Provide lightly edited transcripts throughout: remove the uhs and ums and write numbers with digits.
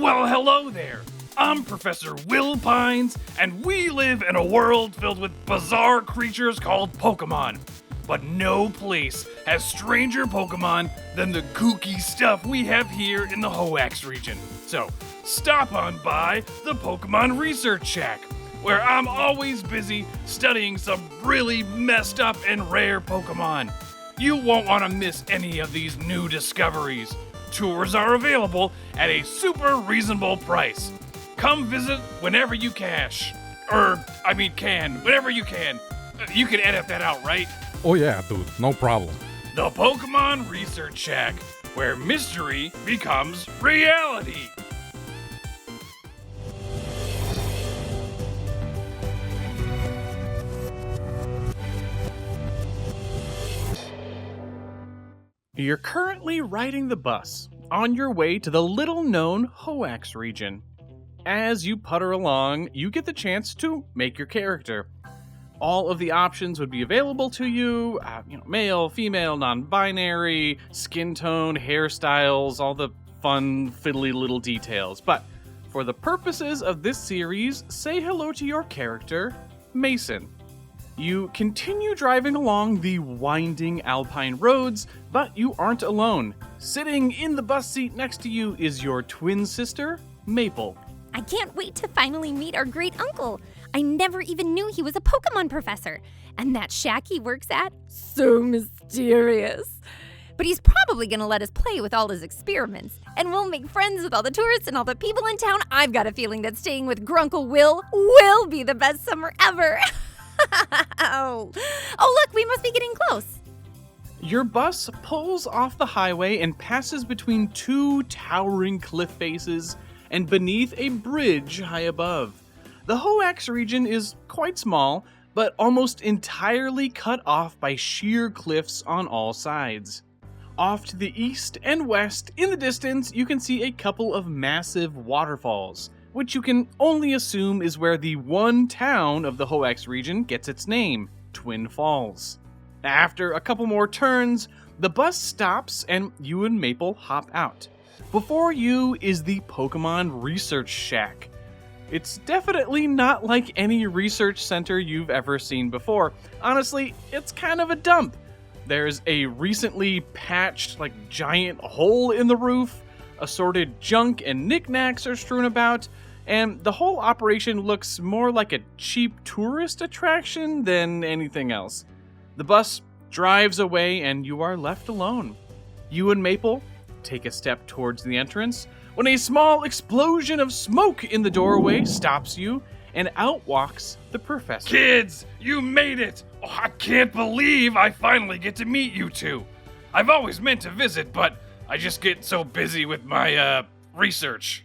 Well, hello there. I'm Professor Will Pines, and we live in a world filled with bizarre creatures called Pokémon. But no place has stranger Pokémon than the kooky stuff we have here in the Hoax region. So, stop on by the Pokémon Research Shack, where I'm always busy studying some really messed up and rare Pokémon. You won't want to miss any of these new discoveries. Tours are available at a super reasonable price. Come visit whenever you can, whenever you can. You can edit that out, right? Oh yeah, dude, no problem. The Pokémon Research Shack, where mystery becomes reality. You're currently riding the bus on your way to the little-known Hoax region. As you putter along, you get the chance to make your character. All of the options would be available to you, male, female, non-binary, skin tone, hairstyles, all the fun, fiddly little details. But for the purposes of this series, say hello to your character, Mason. You continue driving along the winding alpine roads, but you aren't alone. Sitting in the bus seat next to you is your twin sister, Maple. I can't wait to finally meet our great uncle. I never even knew he was a Pokémon professor. And that shack he works at, so mysterious. But he's probably gonna let us play with all his experiments. And we'll make friends with all the tourists and all the people in town. I've got a feeling that staying with Grunkle will be the best summer ever. Oh, look, we must be getting close. Your bus pulls off the highway and passes between two towering cliff faces and beneath a bridge high above. The Hoax region is quite small, but almost entirely cut off by sheer cliffs on all sides. Off to the east and west, in the distance, you can see a couple of massive waterfalls, which you can only assume is where the one town of the Hoax region gets its name, Twin Falls. After a couple more turns, the bus stops and you and Maple hop out. Before you is the Pokémon Research Shack. It's definitely not like any research center you've ever seen before. Honestly, it's kind of a dump. There's a recently patched, giant hole in the roof, assorted junk and knickknacks are strewn about, and the whole operation looks more like a cheap tourist attraction than anything else. The bus drives away and you are left alone. You and Maple take a step towards the entrance when a small explosion of smoke in the doorway stops you, and out walks the professor. Kids, you made it! Oh, I can't believe I finally get to meet you two. I've always meant to visit, but I just get so busy with my, research.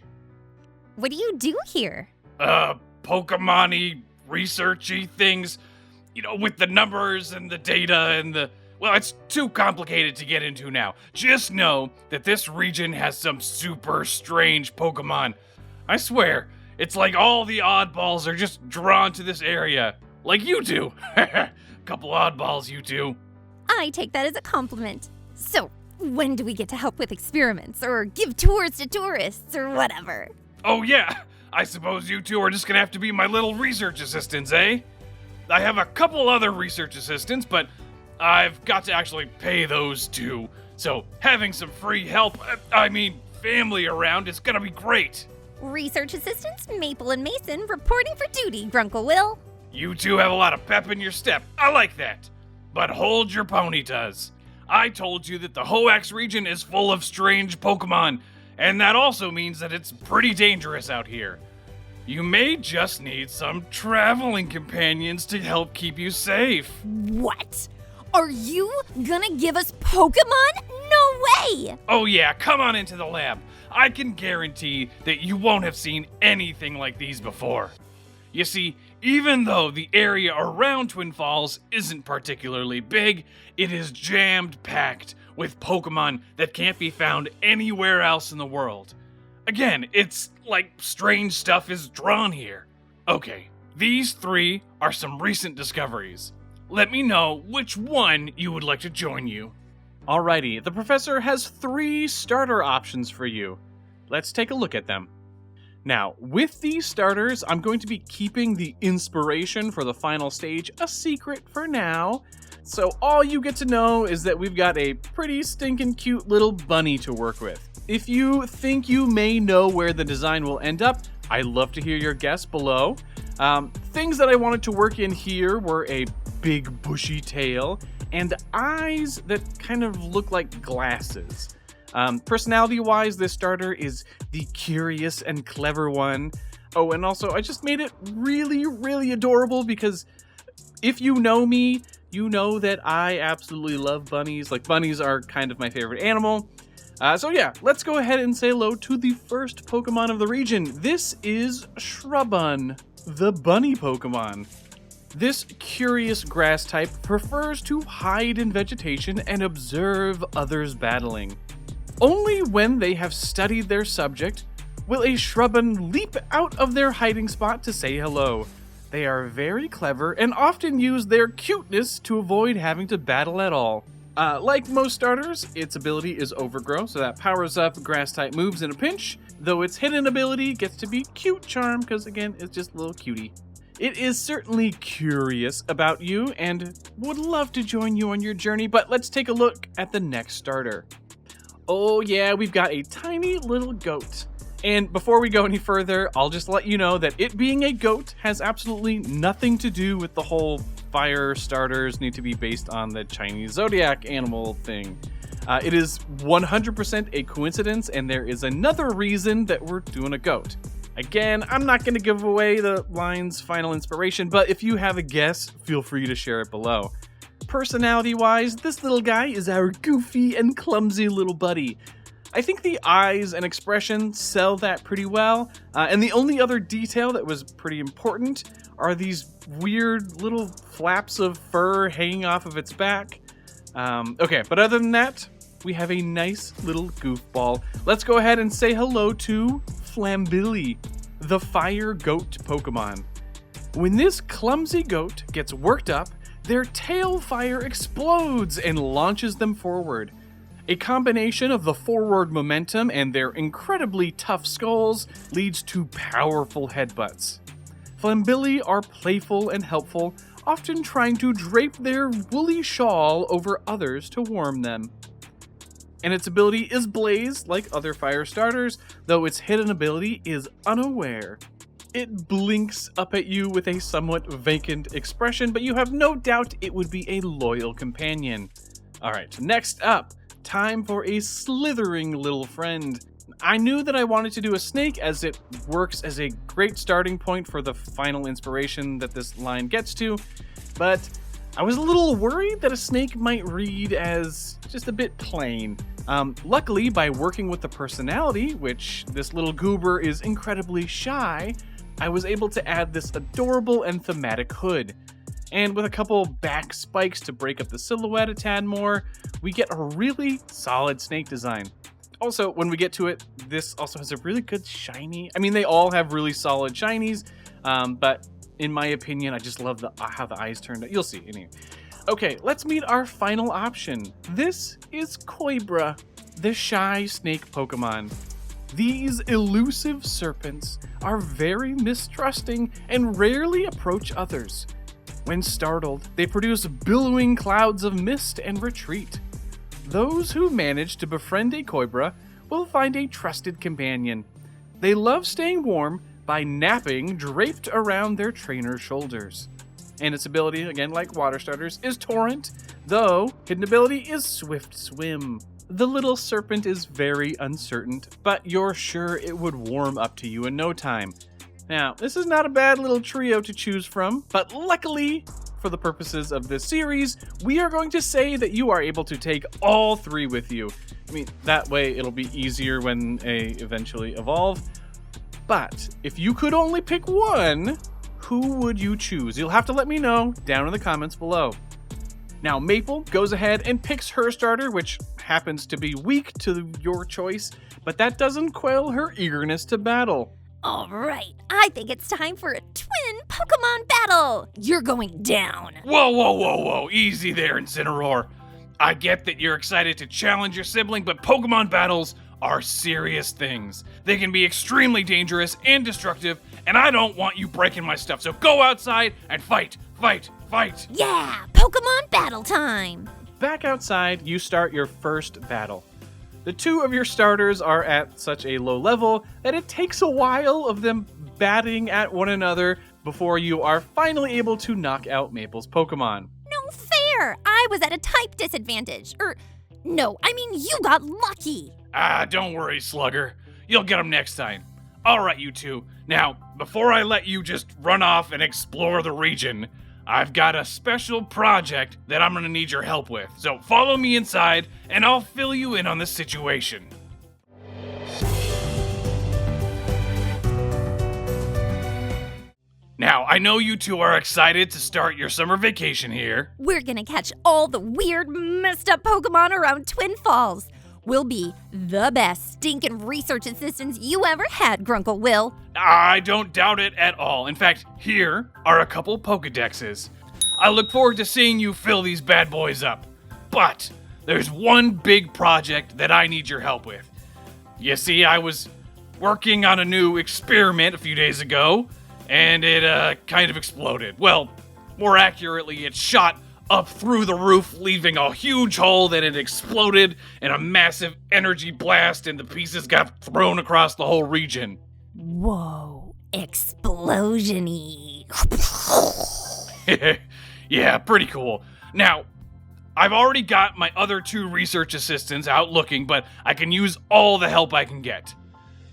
What do you do here? Pokemon-y, researchy things. With the numbers and the data and the... Well, it's too complicated to get into now. Just know that this region has some super strange Pokemon. I swear, it's like all the oddballs are just drawn to this area. Like you do. Couple oddballs, you two. I take that as a compliment. So, when do we get to help with experiments, or give tours to tourists, or whatever? Oh yeah, I suppose you two are just gonna have to be my little research assistants, eh? I have a couple other research assistants, but I've got to actually pay those too. So having some free help, family around is gonna be great. Research assistants Maple and Mason reporting for duty, Grunkle Will. You two have a lot of pep in your step. I like that. But hold your ponytas. I told you that the Hoax region is full of strange Pokemon, and that also means that it's pretty dangerous out here. You may just need some traveling companions to help keep you safe. What? Are you gonna give us Pokemon? No way! Oh yeah, come on into the lab. I can guarantee that you won't have seen anything like these before. You see, even though the area around Twin Falls isn't particularly big, it is jammed-packed with Pokemon that can't be found anywhere else in the world. Again, it's like strange stuff is drawn here. Okay, these three are some recent discoveries. Let me know which one you would like to join you. Alrighty, the professor has 3 starter options for you. Let's take a look at them. Now, with these starters, I'm going to be keeping the inspiration for the final stage a secret for now. So all you get to know is that we've got a pretty stinking cute little bunny to work with. If you think you may know where the design will end up, I'd love to hear your guess below. Things that I wanted to work in here were a big bushy tail and eyes that kind of look like glasses. Personality-wise, this starter is the curious and clever one. Oh, and also, I just made it really, really adorable because if you know me, you know that I absolutely love bunnies. Like, bunnies are kind of my favorite animal. So yeah, let's go ahead and say hello to the first Pokemon of the region. This is Shrubun, the bunny Pokemon. This curious grass type prefers to hide in vegetation and observe others battling. Only when they have studied their subject will a Shrubun leap out of their hiding spot to say hello. They are very clever and often use their cuteness to avoid having to battle at all. Like most starters, its ability is Overgrow, so that powers up grass-type moves in a pinch, though its hidden ability gets to be Cute Charm, because again, it's just a little cutie. It is certainly curious about you and would love to join you on your journey, but let's take a look at the next starter. Oh yeah, we've got a tiny little goat. And before we go any further, I'll just let you know that it being a goat has absolutely nothing to do with the whole fire starters need to be based on the Chinese zodiac animal thing. It is 100% a coincidence, and there is another reason that we're doing a goat. Again, I'm not going to give away the line's final inspiration, but if you have a guess, feel free to share it below. Personality-wise, this little guy is our goofy and clumsy little buddy. I think the eyes and expression sell that pretty well, and the only other detail that was pretty important are these weird little flaps of fur hanging off of its back. Okay, but other than that, we have a nice little goofball. Let's go ahead and say hello to Flambilly, the fire goat Pokemon. When this clumsy goat gets worked up, their tail fire explodes and launches them forward. A combination of the forward momentum and their incredibly tough skulls leads to powerful headbutts. Flambilly are playful and helpful, often trying to drape their woolly shawl over others to warm them. And its ability is Blaze, like other fire starters, though its hidden ability is Unaware. It blinks up at you with a somewhat vacant expression, but you have no doubt it would be a loyal companion. Alright, next up, time for a slithering little friend. I knew that I wanted to do a snake as it works as a great starting point for the final inspiration that this line gets to, but I was a little worried that a snake might read as just a bit plain. Luckily, by working with the personality, which this little goober is incredibly shy, I was able to add this adorable and thematic hood. And with a couple back spikes to break up the silhouette a tad more, we get a really solid snake design. Also, when we get to it, this also has a really good shiny. I mean, they all have really solid shinies, but in my opinion, I just love how the eyes turned out. You'll see anyway. Okay, let's meet our final option. This is Koibra, the shy snake Pokemon. These elusive serpents are very mistrusting and rarely approach others. When startled, they produce billowing clouds of mist and retreat. Those who manage to befriend a Koibra will find a trusted companion. They love staying warm by napping draped around their trainer's shoulders. And its ability, again like water starters, is Torrent, though hidden ability is Swift Swim. The little serpent is very uncertain, but you're sure it would warm up to you in no time. Now, this is not a bad little trio to choose from, but luckily, for the purposes of this series, we are going to say that you are able to take all three with you. I mean, that way it'll be easier when they eventually evolve. But if you could only pick one, who would you choose? You'll have to let me know down in the comments below. Now, Maple goes ahead and picks her starter, which happens to be weak to your choice, but that doesn't quell her eagerness to battle. All right, I think it's time for a twin Pokemon battle. You're going down. Whoa. Easy there, Incineroar. I get that you're excited to challenge your sibling, but Pokemon battles are serious things. They can be extremely dangerous and destructive, and I don't want you breaking my stuff, so go outside and fight, fight, fight! Yeah, Pokemon battle time! Back outside, you start your first battle. The two of your starters are at such a low level that it takes a while of them batting at one another before you are finally able to knock out Maple's Pokemon. No fair! I was at a type disadvantage. No, I mean you got lucky. Don't worry, Slugger. You'll get them next time. Alright, you two. Now, before I let you just run off and explore the region, I've got a special project that I'm gonna need your help with. So follow me inside, and I'll fill you in on the situation. Now, I know you two are excited to start your summer vacation here. We're gonna catch all the weird, messed up Pokemon around Twin Falls. We'll be the best stinking research assistants you ever had, Grunkle Will. I don't doubt it at all. In fact, here are a couple Pokedexes. I look forward to seeing you fill these bad boys up. But there's one big project that I need your help with. You see, I was working on a new experiment a few days ago, and it kind of exploded. Well, more accurately, it shot up through the roof, leaving a huge hole. Then it exploded in a massive energy blast, and the pieces got thrown across the whole region. Whoa, explosion-y. Yeah, pretty cool. Now, I've already got my other two research assistants out looking, but I can use all the help I can get.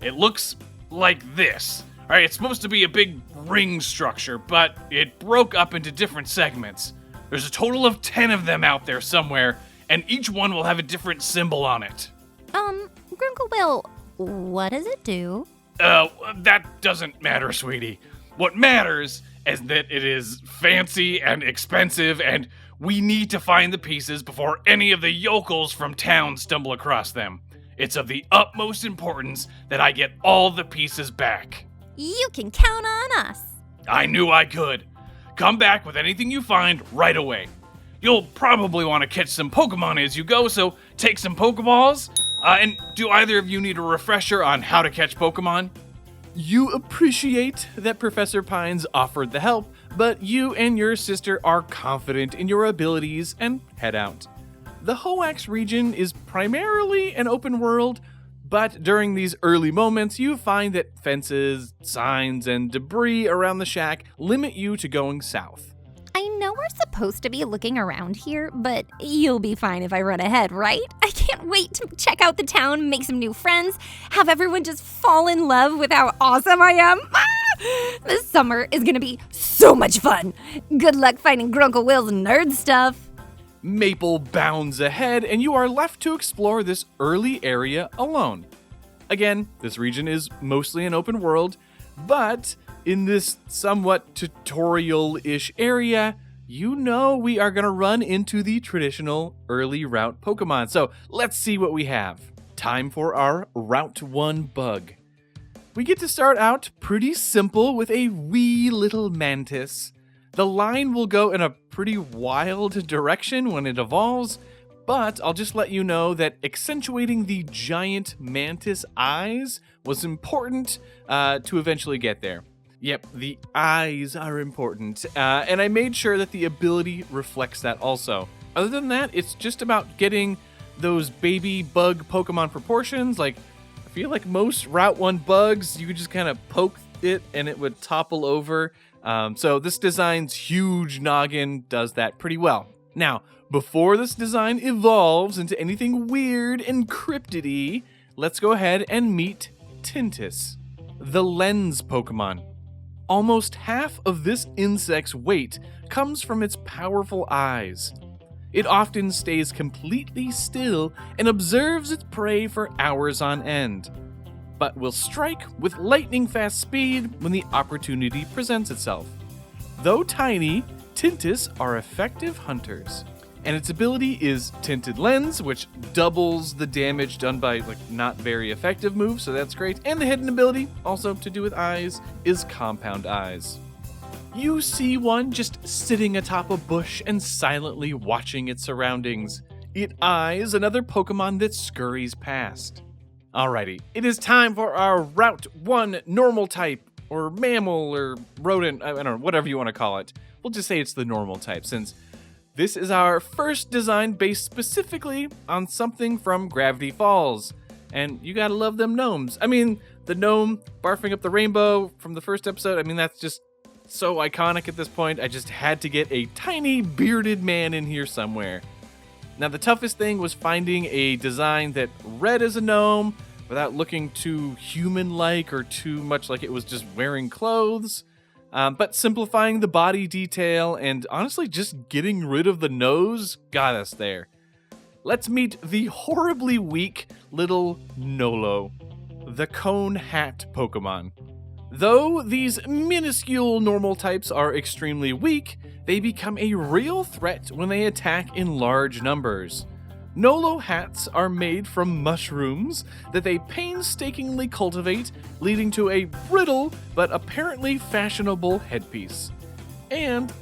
It looks like this. All right, it's supposed to be a big ring structure, but it broke up into different segments. There's a total of 10 of them out there somewhere, and each one will have a different symbol on it. Grunkle Will, what does it do? That doesn't matter, sweetie. What matters is that it is fancy and expensive, and we need to find the pieces before any of the yokels from town stumble across them. It's of the utmost importance that I get all the pieces back. You can count on us. I knew I could. Come back with anything you find right away. You'll probably want to catch some Pokemon as you go, so take some Pokeballs. And do either of you need a refresher on how to catch Pokemon? You appreciate that Professor Pines offered the help, but you and your sister are confident in your abilities and head out. The Hoax region is primarily an open world, but during these early moments, you find that fences, signs, and debris around the shack limit you to going south. I know we're supposed to be looking around here, but you'll be fine if I run ahead, right? I can't wait to check out the town, make some new friends, have everyone just fall in love with how awesome I am. This summer is gonna be so much fun. Good luck finding Grunkle Will's nerd stuff. Maple bounds ahead, and you are left to explore this early area alone. Again, this region is mostly an open world, but in this somewhat tutorial-ish area, you know we are going to run into the traditional early route Pokemon. So let's see what we have. Time for our Route 1 bug. We get to start out pretty simple with a wee little mantis. The line will go in a pretty wild direction when it evolves, but I'll just let you know that accentuating the giant mantis eyes was important to eventually get there. Yep, the eyes are important, and I made sure that the ability reflects that also. Other than that, it's just about getting those baby bug Pokemon proportions. Like, I feel like most Route 1 bugs, you could just kind of poke it and it would topple over. So this design's huge noggin does that pretty well. Now, before this design evolves into anything weird and cryptid-y, let's go ahead and meet Tintus, the lens Pokemon. Almost half of this insect's weight comes from its powerful eyes. It often stays completely still and observes its prey for hours on end, but will strike with lightning-fast speed when the opportunity presents itself. Though tiny, Tintus are effective hunters, and its ability is Tinted Lens, which doubles the damage done by not very effective moves, so that's great. And the hidden ability, also to do with eyes, is Compound Eyes. You see one just sitting atop a bush and silently watching its surroundings. It eyes another Pokemon that scurries past. Alrighty, it is time for our Route 1 normal type, or mammal, or rodent, I don't know, whatever you want to call it. We'll just say it's the normal type, since this is our first design based specifically on something from Gravity Falls. And you gotta love them gnomes. I mean, the gnome barfing up the rainbow from the first episode, I mean, that's just so iconic at this point. I just had to get a tiny bearded man in here somewhere. Now, the toughest thing was finding a design that read as a gnome without looking too human-like or too much like it was just wearing clothes, but simplifying the body detail and honestly just getting rid of the nose got us there. Let's meet the horribly weak little Nolo, the cone hat Pokemon. Though these minuscule normal types are extremely weak, they become a real threat when they attack in large numbers. Nolo hats are made from mushrooms that they painstakingly cultivate, leading to a brittle but apparently fashionable headpiece. And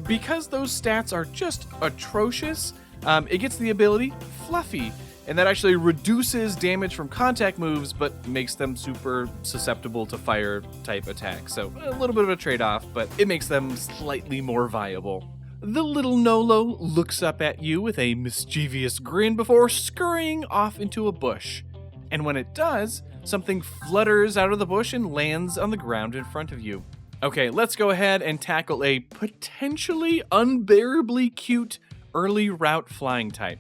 because those stats are just atrocious, it gets the ability Fluffy, and that actually reduces damage from contact moves, but makes them super susceptible to fire type attacks. So a little bit of a trade-off, but it makes them slightly more viable. The little Nolo looks up at you with a mischievous grin before scurrying off into a bush. And when it does, something flutters out of the bush and lands on the ground in front of you. Okay, let's go ahead and tackle a potentially unbearably cute early route flying type.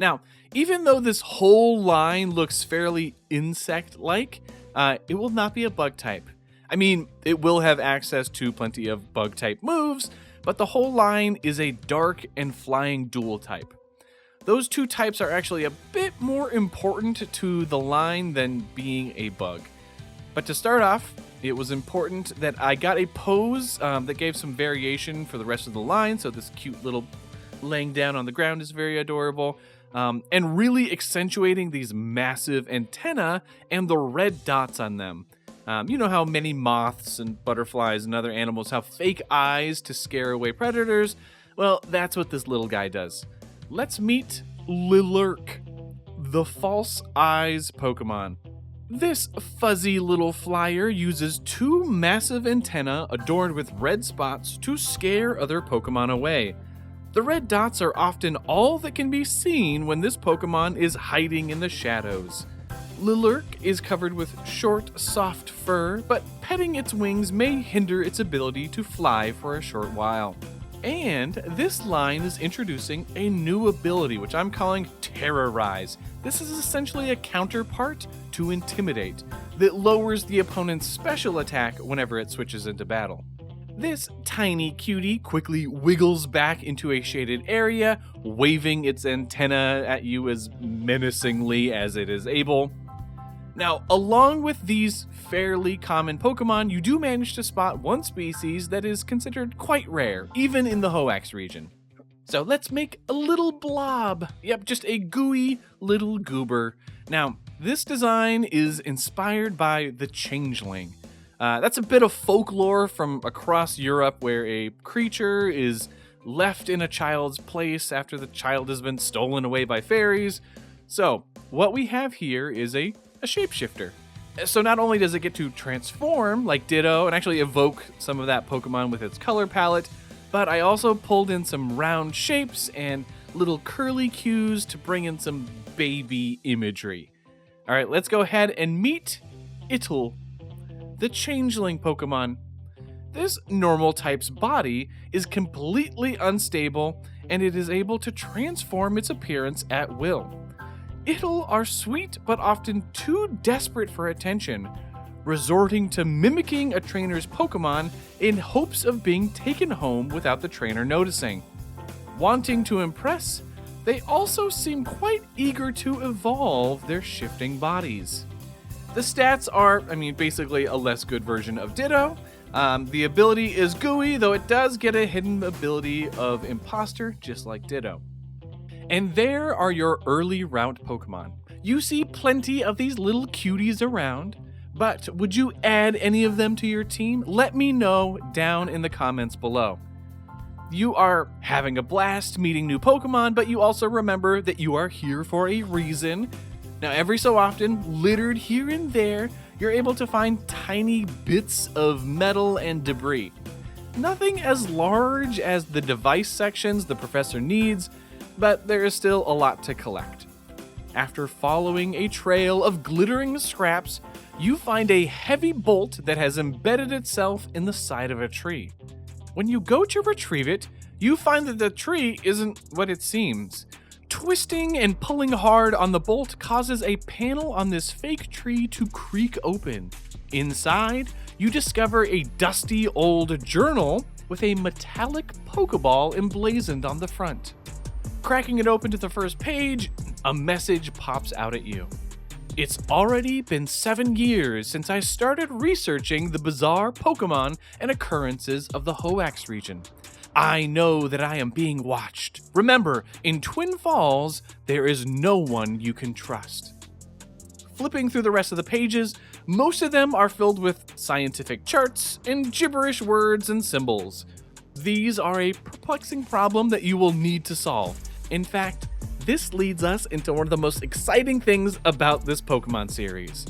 Now, even though this whole line looks fairly insect-like, it will not be a bug type. I mean, it will have access to plenty of bug type moves, but the whole line is a dark and flying dual type. Those two types are actually a bit more important to the line than being a bug. But to start off, it was important that I got a pose that gave some variation for the rest of the line, so this cute little laying down on the ground is very adorable, and really accentuating these massive antennae and the red dots on them. You know how many moths and butterflies and other animals have fake eyes to scare away predators? Well, that's what this little guy does. Let's meet Lilurk, the false eyes Pokemon. This fuzzy little flyer uses two massive antennae adorned with red spots to scare other Pokemon away. The red dots are often all that can be seen when this Pokemon is hiding in the shadows. Lilurk is covered with short, soft fur, but petting its wings may hinder its ability to fly for a short while. And this line is introducing a new ability, which I'm calling Terrorize. This is essentially a counterpart to Intimidate that lowers the opponent's special attack whenever it switches into battle. This tiny cutie quickly wiggles back into a shaded area, waving its antenna at you as menacingly as it is able. Now, along with these fairly common Pokemon, you do manage to spot one species that is considered quite rare, even in the Hoenn region. So let's make a little blob. Yep, just a gooey little goober. Now, this design is inspired by the Changeling. That's a bit of folklore from across Europe where a creature is left in a child's place after the child has been stolen away by fairies. So, what we have here is a shapeshifter. So not only does it get to transform like Ditto and actually evoke some of that Pokemon with its color palette, but I also pulled in some round shapes and little curly cues to bring in some baby imagery. All right, let's go ahead and meet Ittle, the Changeling Pokemon. This normal type's body is completely unstable, and it is able to transform its appearance at will. Ittle are sweet but often too desperate for attention, resorting to mimicking a trainer's Pokemon in hopes of being taken home without the trainer noticing. Wanting to impress, they also seem quite eager to evolve their shifting bodies. The stats are, basically a less good version of Ditto. The ability is gooey, though it does get a hidden ability of Imposter, just like Ditto. And there are your early route Pokemon. You see plenty of these little cuties around, but would you add any of them to your team? Let me know down in the comments below. You are having a blast meeting new Pokemon, but you also remember that you are here for a reason. Now, every so often, littered here and there, you're able to find tiny bits of metal and debris. Nothing as large as the device sections the professor needs, but there is still a lot to collect. After following a trail of glittering scraps, you find a heavy bolt that has embedded itself in the side of a tree. When you go to retrieve it, you find that the tree isn't what it seems. Twisting and pulling hard on the bolt causes a panel on this fake tree to creak open. Inside, you discover a dusty old journal with a metallic Pokeball emblazoned on the front. Cracking it open to the first page, a message pops out at you. It's already been 7 years since I started researching the bizarre Pokémon and occurrences of the Hoenn region. I know that I am being watched. Remember, in Twin Falls, there is no one you can trust. Flipping through the rest of the pages, most of them are filled with scientific charts and gibberish words and symbols. These are a perplexing problem that you will need to solve. In fact, this leads us into one of the most exciting things about this Pokemon series.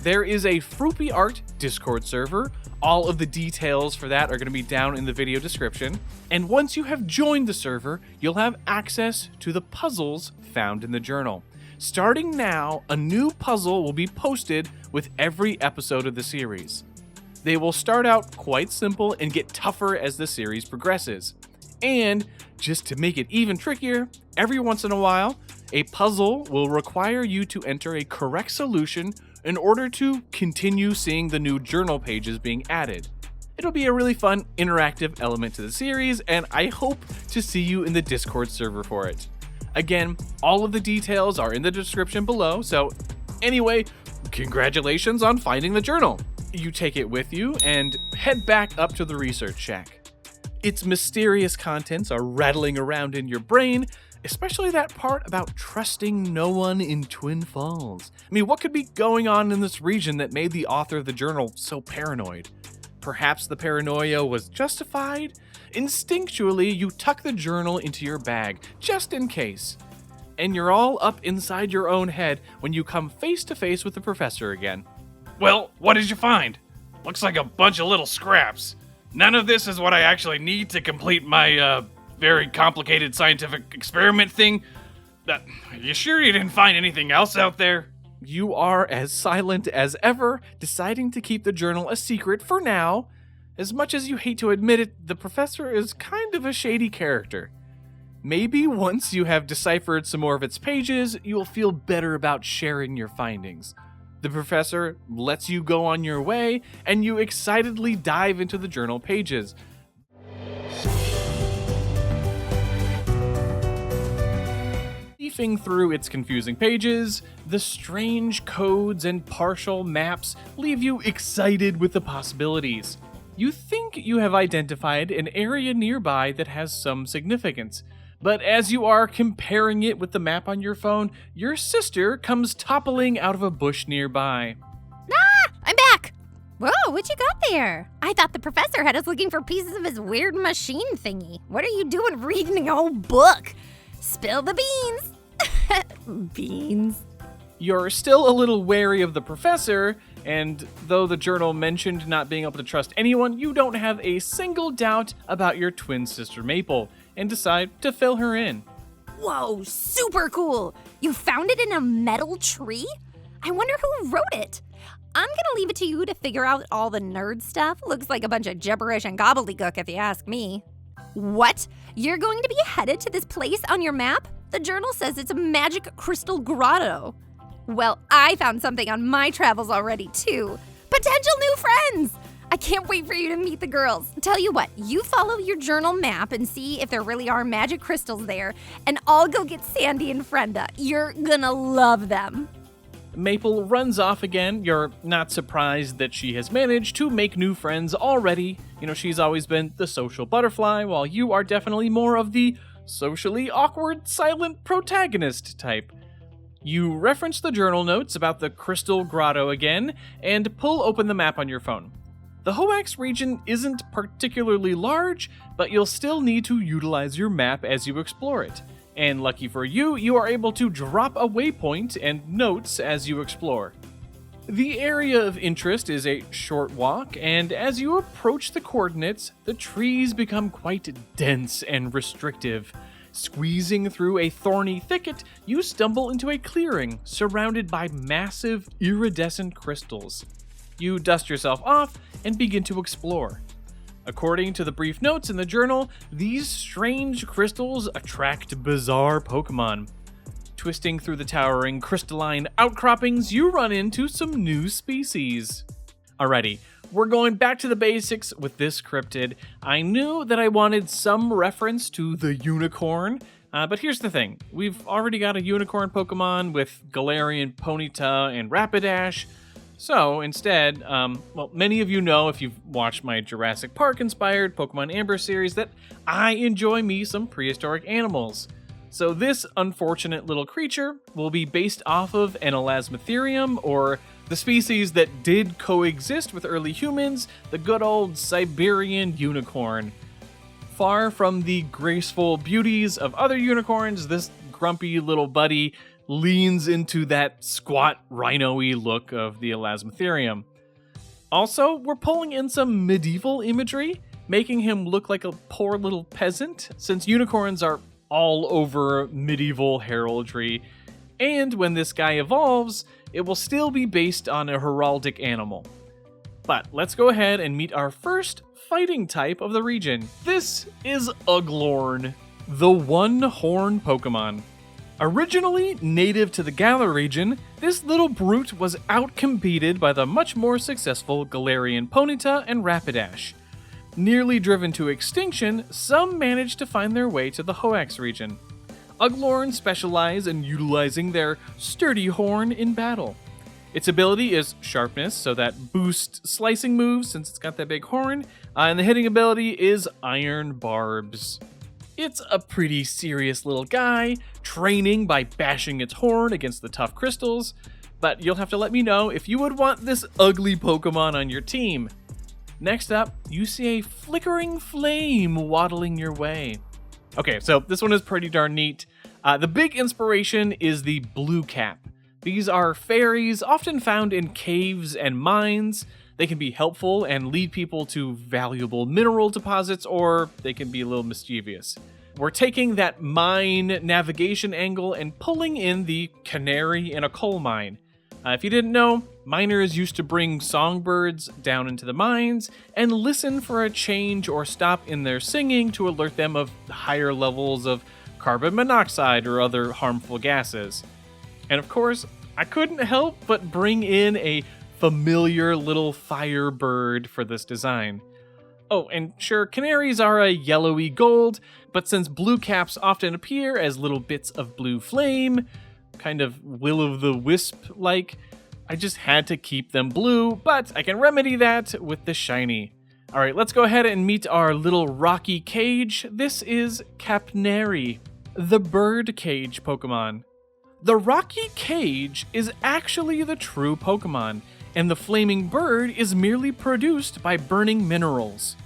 There is a Froopy Art Discord server. All of the details for that are going to be down in the video description. And once you have joined the server, you'll have access to the puzzles found in the journal. Starting now, a new puzzle will be posted with every episode of the series. They will start out quite simple and get tougher as the series progresses. And just to make it even trickier, every once in a while, a puzzle will require you to enter a correct solution in order to continue seeing the new journal pages being added. It'll be a really fun, interactive element to the series, and I hope to see you in the Discord server for it. Again, all of the details are in the description below, so anyway, congratulations on finding the journal. You take it with you and head back up to the research shack. Its mysterious contents are rattling around in your brain, especially that part about trusting no one in Twin Falls. I mean, what could be going on in this region that made the author of the journal so paranoid? Perhaps the paranoia was justified? Instinctually, you tuck the journal into your bag, just in case. And you're all up inside your own head when you come face to face with the professor again. Well, what did you find? Looks like a bunch of little scraps. None of this is what I actually need to complete my, very complicated scientific experiment thing. You sure you didn't find anything else out there? You are as silent as ever, deciding to keep the journal a secret for now. As much as you hate to admit it, the professor is kind of a shady character. Maybe once you have deciphered some more of its pages, you'll feel better about sharing your findings. The professor lets you go on your way, and you excitedly dive into the journal pages. Leafing through its confusing pages, the strange codes and partial maps leave you excited with the possibilities. You think you have identified an area nearby that has some significance, but as you are comparing it with the map on your phone, your sister comes toppling out of a bush nearby. Ah, I'm back! Whoa, what you got there? I thought the professor had us looking for pieces of his weird machine thingy. What are you doing reading a whole book? Spill the beans. Beans. You're still a little wary of the professor, and though the journal mentioned not being able to trust anyone, you don't have a single doubt about your twin sister Maple, and decide to fill her in. Whoa, super cool! You found it in a metal tree? I wonder who wrote it. I'm gonna leave it to you to figure out all the nerd stuff. Looks like a bunch of gibberish and gobbledygook if you ask me. What? You're going to be headed to this place on your map? The journal says it's a magic crystal grotto. Well, I found something on my travels already too. Potential new friends! I can't wait for you to meet the girls. Tell you what, you follow your journal map and see if there really are magic crystals there, and I'll go get Sandy and Frenda. You're gonna love them. Maple runs off again. You're not surprised that she has managed to make new friends already. You know, she's always been the social butterfly, while you are definitely more of the socially awkward, silent protagonist type. You reference the journal notes about the Crystal Grotto again, and pull open the map on your phone. The Hoenn region isn't particularly large, but you'll still need to utilize your map as you explore it. And lucky for you, you are able to drop a waypoint and notes as you explore. The area of interest is a short walk, and as you approach the coordinates, the trees become quite dense and restrictive. Squeezing through a thorny thicket, you stumble into a clearing surrounded by massive iridescent crystals. You dust yourself off and begin to explore. According to the brief notes in the journal, these strange crystals attract bizarre Pokémon. Twisting through the towering crystalline outcroppings, you run into some new species. Alrighty, we're going back to the basics with this cryptid. I knew that I wanted some reference to the unicorn, but here's the thing. We've already got a unicorn Pokemon with Galarian Ponyta and Rapidash. So instead, many of you know if you've watched my Jurassic Park-inspired Pokemon Amber series that I enjoy me some prehistoric animals. So this unfortunate little creature will be based off of an Elasmotherium, or the species that did coexist with early humans, the good old Siberian unicorn. Far from the graceful beauties of other unicorns, this grumpy little buddy leans into that squat rhino-y look of the Elasmotherium. Also, we're pulling in some medieval imagery, making him look like a poor little peasant, since unicorns are all over medieval heraldry, and when this guy evolves, it will still be based on a heraldic animal. But let's go ahead and meet our first fighting type of the region. This is Uglorn, the one-horn Pokemon. Originally native to the Galar region, this little brute was outcompeted by the much more successful Galarian Ponyta and Rapidash. Nearly driven to extinction, some managed to find their way to the Hoenn region. Uglorn specialize in utilizing their sturdy horn in battle. Its ability is Sharpness, so that boosts slicing moves since it's got that big horn, and the hitting ability is Iron Barbs. It's a pretty serious little guy, training by bashing its horn against the tough crystals, but you'll have to let me know if you would want this ugly Pokemon on your team. Next up, you see a flickering flame waddling your way. Okay, so this one is pretty darn neat. The big inspiration is the blue cap. These are fairies often found in caves and mines. They can be helpful and lead people to valuable mineral deposits, or they can be a little mischievous. We're taking that mine navigation angle and pulling in the canary in a coal mine. If you didn't know, miners used to bring songbirds down into the mines and listen for a change or stop in their singing to alert them of higher levels of carbon monoxide or other harmful gases. And of course, I couldn't help but bring in a familiar little firebird for this design. Oh, and sure, canaries are a yellowy gold, but since blue caps often appear as little bits of blue flame, kind of will-o'-the-wisp-like, I just had to keep them blue, but I can remedy that with the shiny. Alright, let's go ahead and meet our little rocky cage. This is Capnary, the bird cage Pokemon. The rocky cage is actually the true Pokemon, and the flaming bird is merely produced by burning minerals.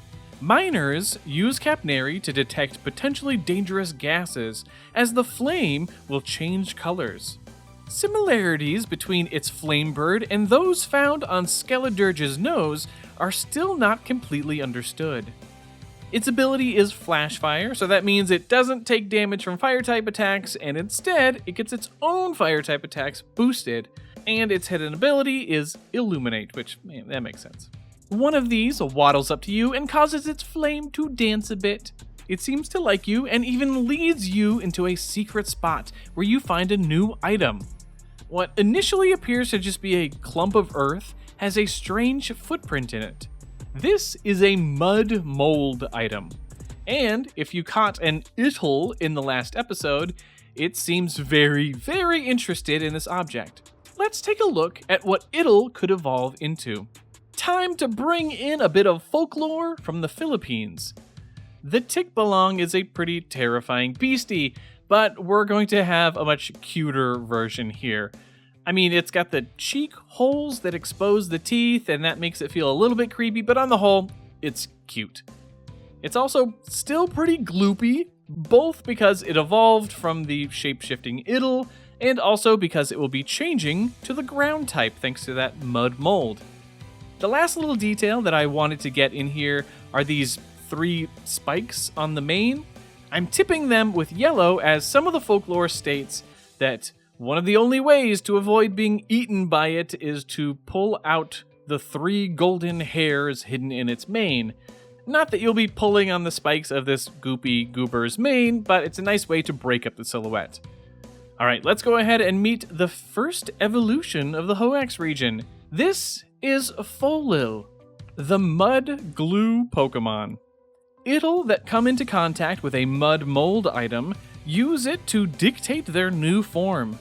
Miners use Capnary to detect potentially dangerous gases, as the flame will change colors. Similarities between its flame bird and those found on Skeledurge's nose are still not completely understood. Its ability is Flash Fire, so that means it doesn't take damage from Fire-type attacks, and instead, it gets its own Fire-type attacks boosted. And its hidden ability is Illuminate, which, man, that makes sense. One of these waddles up to you and causes its flame to dance a bit. It seems to like you and even leads you into a secret spot where you find a new item. What initially appears to just be a clump of earth has a strange footprint in it. This is a mud mold item. And if you caught an Ittle in the last episode, it seems very, very interested in this object. Let's take a look at what Ittle could evolve into. Time to bring in a bit of folklore from the Philippines. The Tikbalong is a pretty terrifying beastie, but we're going to have a much cuter version here. I mean, it's got the cheek holes that expose the teeth, and that makes it feel a little bit creepy, but on the whole, it's cute. It's also still pretty gloopy, both because it evolved from the shape-shifting Idle, and also because it will be changing to the ground type thanks to that mud mold. The last little detail that I wanted to get in here are these 3 spikes on the mane. I'm tipping them with yellow as some of the folklore states that one of the only ways to avoid being eaten by it is to pull out the 3 golden hairs hidden in its mane. Not that you'll be pulling on the spikes of this goopy goober's mane, but it's a nice way to break up the silhouette. Alright, let's go ahead and meet the first evolution of the Hoenn region. This is Folil, the mud glue Pokemon. It'll that come into contact with a mud mold item use it to dictate their new form.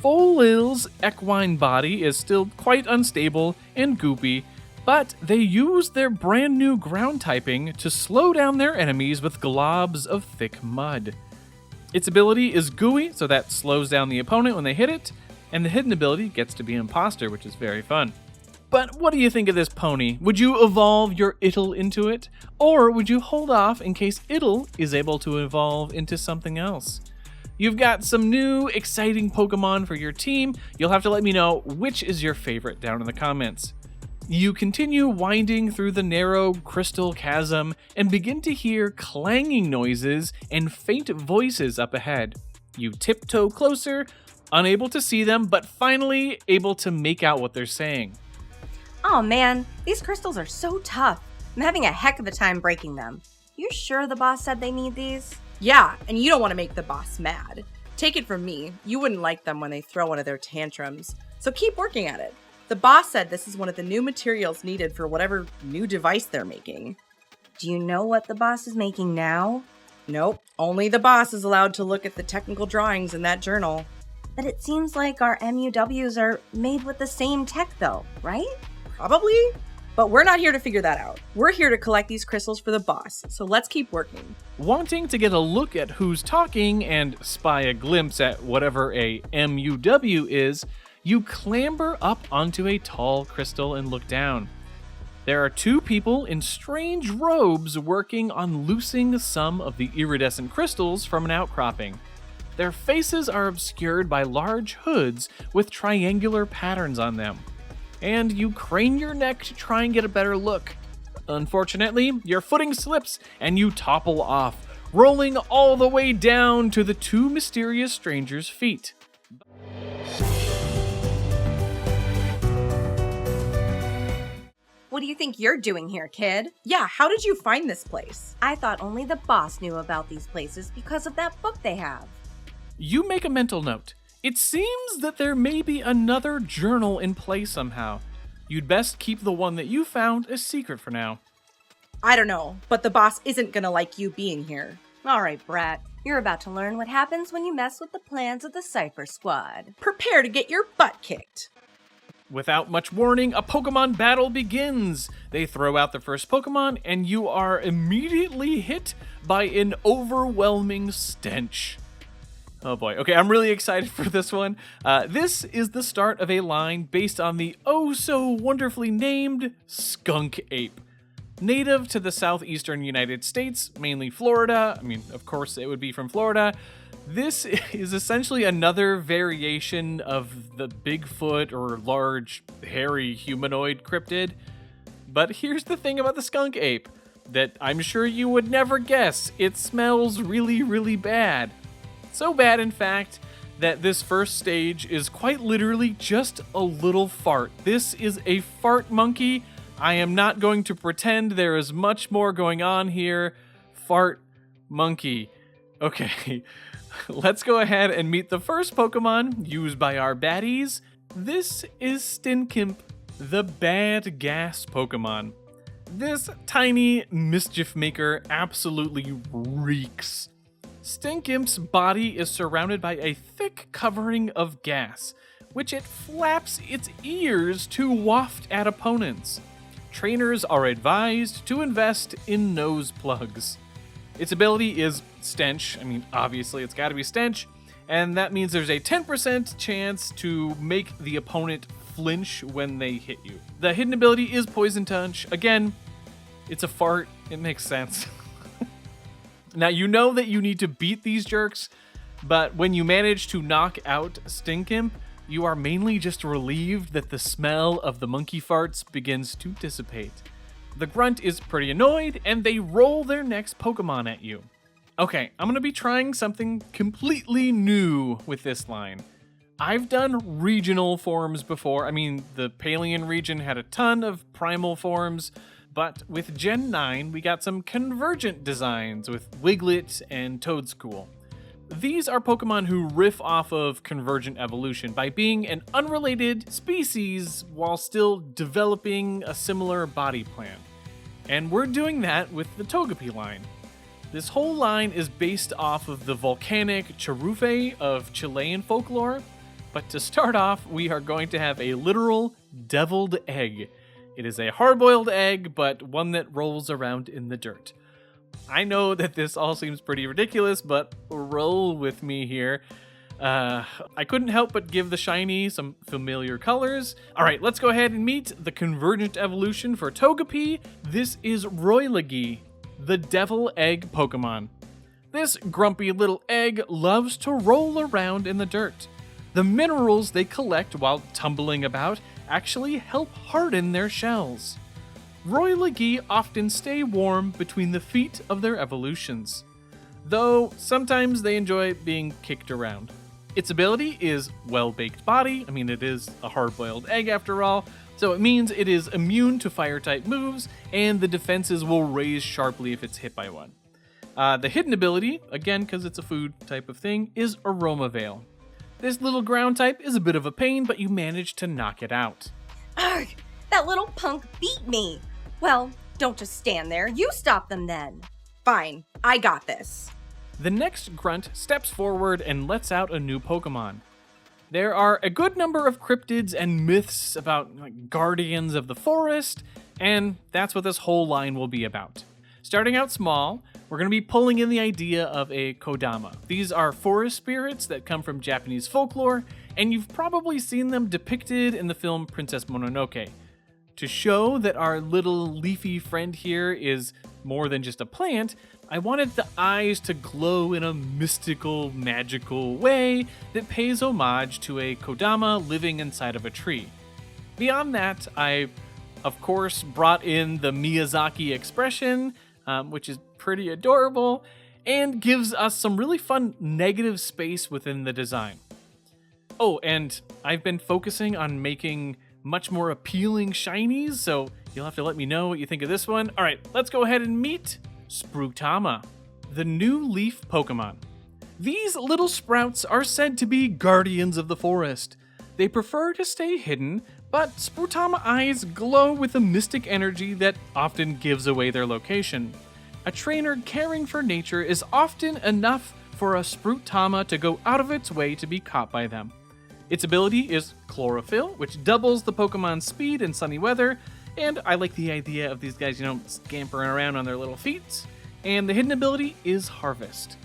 Folil's equine body is still quite unstable and goopy, but they use their brand new ground typing to slow down their enemies with globs of thick mud. Its ability is gooey, so that slows down the opponent when they hit it, and the hidden ability gets to be imposter, which is very fun. But what do you think of this pony? Would you evolve your Ittle into it? Or would you hold off in case Ittle is able to evolve into something else? You've got some new, exciting Pokemon for your team. You'll have to let me know which is your favorite down in the comments. You continue winding through the narrow crystal chasm and begin to hear clanging noises and faint voices up ahead. You tiptoe closer, unable to see them, but finally able to make out what they're saying. Oh man, these crystals are so tough. I'm having a heck of a time breaking them. You sure the boss said they need these? Yeah, and you don't want to make the boss mad. Take it from me, you wouldn't like them when they throw one of their tantrums. So keep working at it. The boss said this is one of the new materials needed for whatever new device they're making. Do you know what the boss is making now? Nope, only the boss is allowed to look at the technical drawings in that journal. But it seems like our MUWs are made with the same tech though, right? Probably, but we're not here to figure that out. We're here to collect these crystals for the boss, so let's keep working. Wanting to get a look at who's talking and spy a glimpse at whatever a MUW is, you clamber up onto a tall crystal and look down. There are 2 people in strange robes working on loosing some of the iridescent crystals from an outcropping. Their faces are obscured by large hoods with triangular patterns on them. And you crane your neck to try and get a better look. Unfortunately, your footing slips and you topple off, rolling all the way down to the 2 mysterious strangers' feet. What do you think you're doing here, kid? Yeah, how did you find this place? I thought only the boss knew about these places because of that book they have. You make a mental note. It seems that there may be another journal in play somehow. You'd best keep the one that you found a secret for now. I don't know, but the boss isn't gonna like you being here. All right, brat. You're about to learn what happens when you mess with the plans of the Cypher Squad. Prepare to get your butt kicked. Without much warning, a Pokemon battle begins. They throw out the first Pokemon, and you are immediately hit by an overwhelming stench. Oh boy. Okay, I'm really excited for this one. This is the start of a line based on the oh-so-wonderfully named skunk ape. Native to the southeastern United States, mainly Florida. I mean, of course, it would be from Florida. This is essentially another variation of the Bigfoot or large, hairy humanoid cryptid. But here's the thing about the skunk ape that I'm sure you would never guess. It smells really, really bad. So bad, in fact, that this first stage is quite literally just a little fart. This is a fart monkey. I am not going to pretend there is much more going on here. Fart monkey. Okay, let's go ahead and meet the first Pokemon used by our baddies. This is Stonecipher, the bad gas Pokemon. This tiny mischief maker absolutely reeks. Stonecipher's body is surrounded by a thick covering of gas, which it flaps its ears to waft at opponents. Trainers are advised to invest in nose plugs. Its ability is Stench. I mean, obviously it's gotta be Stench, and that means there's a 10% chance to make the opponent flinch when they hit you. The hidden ability is Poison Touch. Again, it's a fart. It makes sense. Now, you know that you need to beat these jerks, but when you manage to knock out Stinkimp, you are mainly just relieved that the smell of the monkey farts begins to dissipate. The grunt is pretty annoyed, and they roll their next Pokemon at you. Okay, I'm going to be trying something completely new with this line. I've done regional forms before. I mean, the Palean region had a ton of primal forms, but with Gen 9, we got some convergent designs with Wiglet and Toedscool. These are Pokemon who riff off of convergent evolution by being an unrelated species while still developing a similar body plan. And we're doing that with the Togepi line. This whole line is based off of the volcanic Charufe of Chilean folklore, but to start off, we are going to have a literal deviled egg. It is a hard-boiled egg, but one that rolls around in the dirt. I know that this all seems pretty ridiculous, but roll with me here. I couldn't help but give the shiny some familiar colors. All right, let's go ahead and meet the convergent evolution for Togepi. This is Roylagi, the devil egg Pokemon. This grumpy little egg loves to roll around in the dirt. The minerals they collect while tumbling about actually help harden their shells. Roylagi often stay warm between the feet of their evolutions, though sometimes they enjoy being kicked around. Its ability is Well-Baked Body. I mean, it is a hard-boiled egg after all, so it means it is immune to fire-type moves, and the defenses will raise sharply if it's hit by one. The hidden ability, again because it's a food type of thing, is Aroma Veil. This little ground type is a bit of a pain, but you manage to knock it out. Arg! That little punk beat me! Well, don't just stand there. You stop them then. Fine, I got this. The next grunt steps forward and lets out a new Pokemon. There are a good number of cryptids and myths about guardians of the forest, and that's what this whole line will be about. Starting out small, we're going to be pulling in the idea of a Kodama. These are forest spirits that come from Japanese folklore, and you've probably seen them depicted in the film Princess Mononoke. To show that our little leafy friend here is more than just a plant, I wanted the eyes to glow in a mystical, magical way that pays homage to a Kodama living inside of a tree. Beyond that, I, of course, brought in the Miyazaki expression, which is pretty adorable, and gives us some really fun negative space within the design. Oh, and I've been focusing on making much more appealing shinies, so you'll have to let me know what you think of this one. All right, let's go ahead and meet Sproutama, the new leaf Pokemon. These little sprouts are said to be guardians of the forest. They prefer to stay hidden, but Sproutama eyes glow with a mystic energy that often gives away their location. A trainer caring for nature is often enough for a Sproutama to go out of its way to be caught by them. Its ability is Chlorophyll, which doubles the Pokemon's speed in sunny weather, and I like the idea of these guys, scampering around on their little feet. And the hidden ability is Harvest.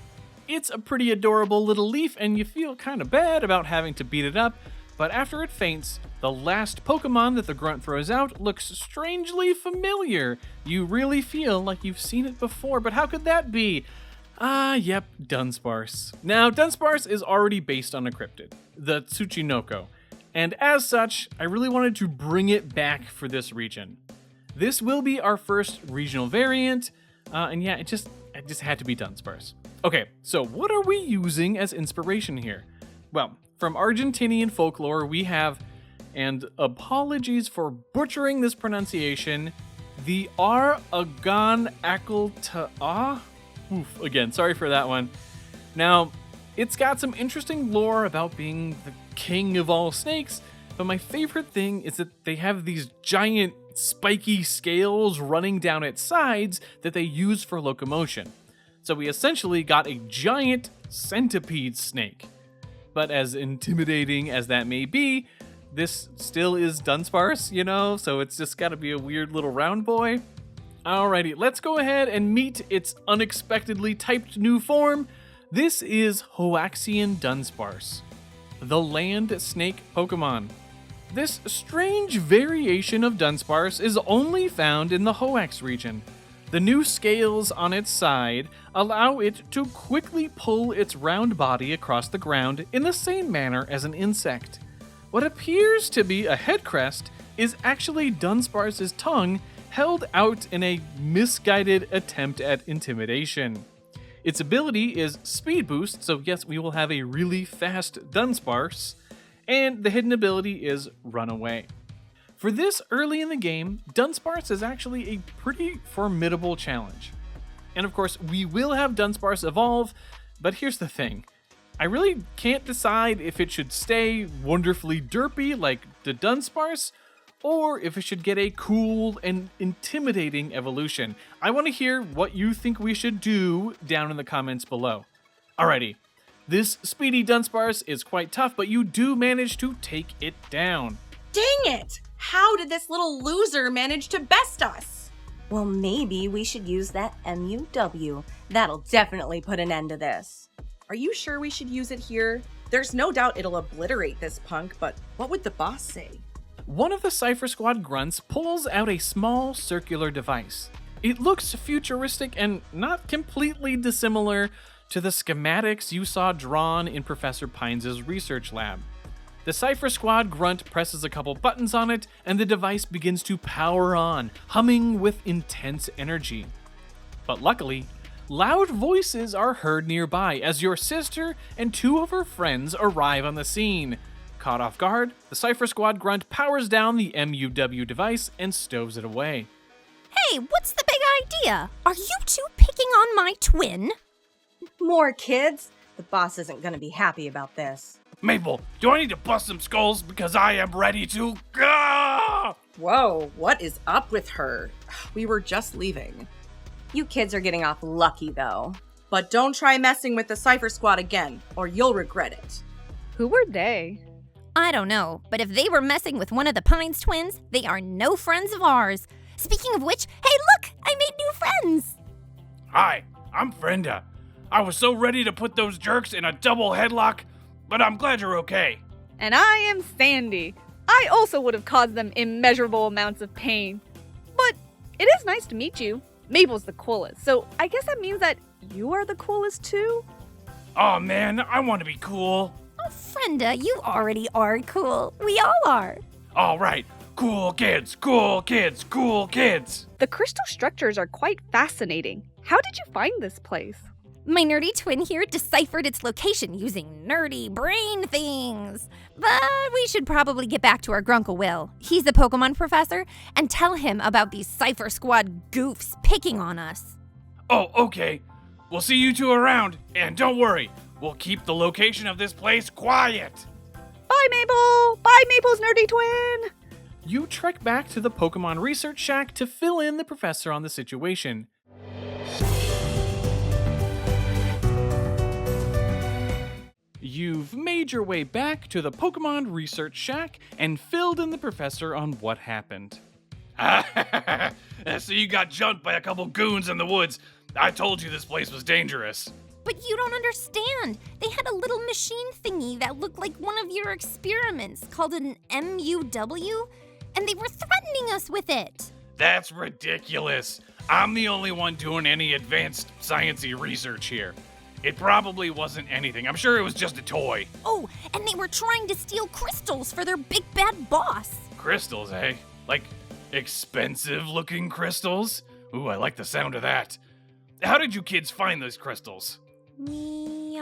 It's a pretty adorable little leaf, and you feel kind of bad about having to beat it up, but after it faints, the last Pokemon that the grunt throws out looks strangely familiar. You really feel like you've seen it before, but how could that be? Yep, Dunsparce. Now, Dunsparce is already based on a cryptid, the Tsuchinoko, and as such, I really wanted to bring it back for this region. This will be our first regional variant, and yeah, it just had to be Dunsparce. Okay, so what are we using as inspiration here? Well, from Argentinian folklore, we have, and apologies for butchering this pronunciation, the Agan Akelta'a? Oof, again, sorry for that one. Now, it's got some interesting lore about being the king of all snakes, but my favorite thing is that they have these giant spiky scales running down its sides that they use for locomotion. So we essentially got a giant centipede snake. But as intimidating as that may be, this still is Dunsparce, so it's just gotta be a weird little round boy. Alrighty, let's go ahead and meet its unexpectedly typed new form. This is Hoaxian Dunsparce, the land snake Pokemon. This strange variation of Dunsparce is only found in the Hoax region. The new scales on its side allow it to quickly pull its round body across the ground in the same manner as an insect. What appears to be a head crest is actually Dunsparce's tongue held out in a misguided attempt at intimidation. Its ability is Speed Boost, so yes, we will have a really fast Dunsparce, and the hidden ability is Run Away. For this early in the game, Dunsparce is actually a pretty formidable challenge. And of course, we will have Dunsparce evolve, but here's the thing. I really can't decide if it should stay wonderfully derpy like the Dunsparce, or if it should get a cool and intimidating evolution. I want to hear what you think we should do down in the comments below. Alrighty, this speedy Dunsparce is quite tough, but you do manage to take it down. Dang it! How did this little loser manage to best us? Well, maybe we should use that MUW. That'll definitely put an end to this. Are you sure we should use it here? There's no doubt it'll obliterate this punk, but what would the boss say? One of the Cypher Squad grunts pulls out a small circular device. It looks futuristic and not completely dissimilar to the schematics you saw drawn in Professor Pines' research lab. The Cypher Squad grunt presses a couple buttons on it, and the device begins to power on, humming with intense energy. But luckily, loud voices are heard nearby as your sister and two of her friends arrive on the scene. Caught off guard, the Cypher Squad grunt powers down the MUW device and stows it away. Hey, what's the big idea? Are you two picking on my twin? More kids? The boss isn't gonna be happy about this. Maple, do I need to bust some skulls because I am ready to go? Whoa, what is up with her? We were just leaving. You kids are getting off lucky, though. But don't try messing with the Cypher Squad again, or you'll regret it. Who were they? I don't know, but if they were messing with one of the Pines twins, they are no friends of ours. Speaking of which, hey look, I made new friends! Hi, I'm Brenda. I was so ready to put those jerks in a double headlock, but I'm glad you're okay. And I am Sandy. I also would have caused them immeasurable amounts of pain. But it is nice to meet you. Mabel's the coolest, so I guess that means that you are the coolest too? Oh man, I want to be cool. Oh, Frenda, you already are cool. We all are. All right, cool kids, cool kids, cool kids. The crystal structures are quite fascinating. How did you find this place? My nerdy twin here deciphered its location using nerdy brain things. But we should probably get back to our Grunkle Will. He's the Pokemon professor, and tell him about these Cypher Squad goofs picking on us. Oh, okay. We'll see you two around, and don't worry, we'll keep the location of this place quiet. Bye, Mabel! Bye, Mabel's nerdy twin! You trek back to the Pokemon Research Shack to fill in the professor on the situation. You've made your way back to the Pokemon Research Shack and filled in the professor on what happened. So you got jumped by a couple goons in the woods. I told you this place was dangerous. But you don't understand. They had a little machine thingy that looked like one of your experiments called an MUW, and they were threatening us with it. That's ridiculous. I'm the only one doing any advanced sciencey research here. It probably wasn't anything. I'm sure it was just a toy. Oh, and they were trying to steal crystals for their big bad boss. Crystals, eh? Like expensive-looking crystals? Ooh, I like the sound of that. How did you kids find those crystals? We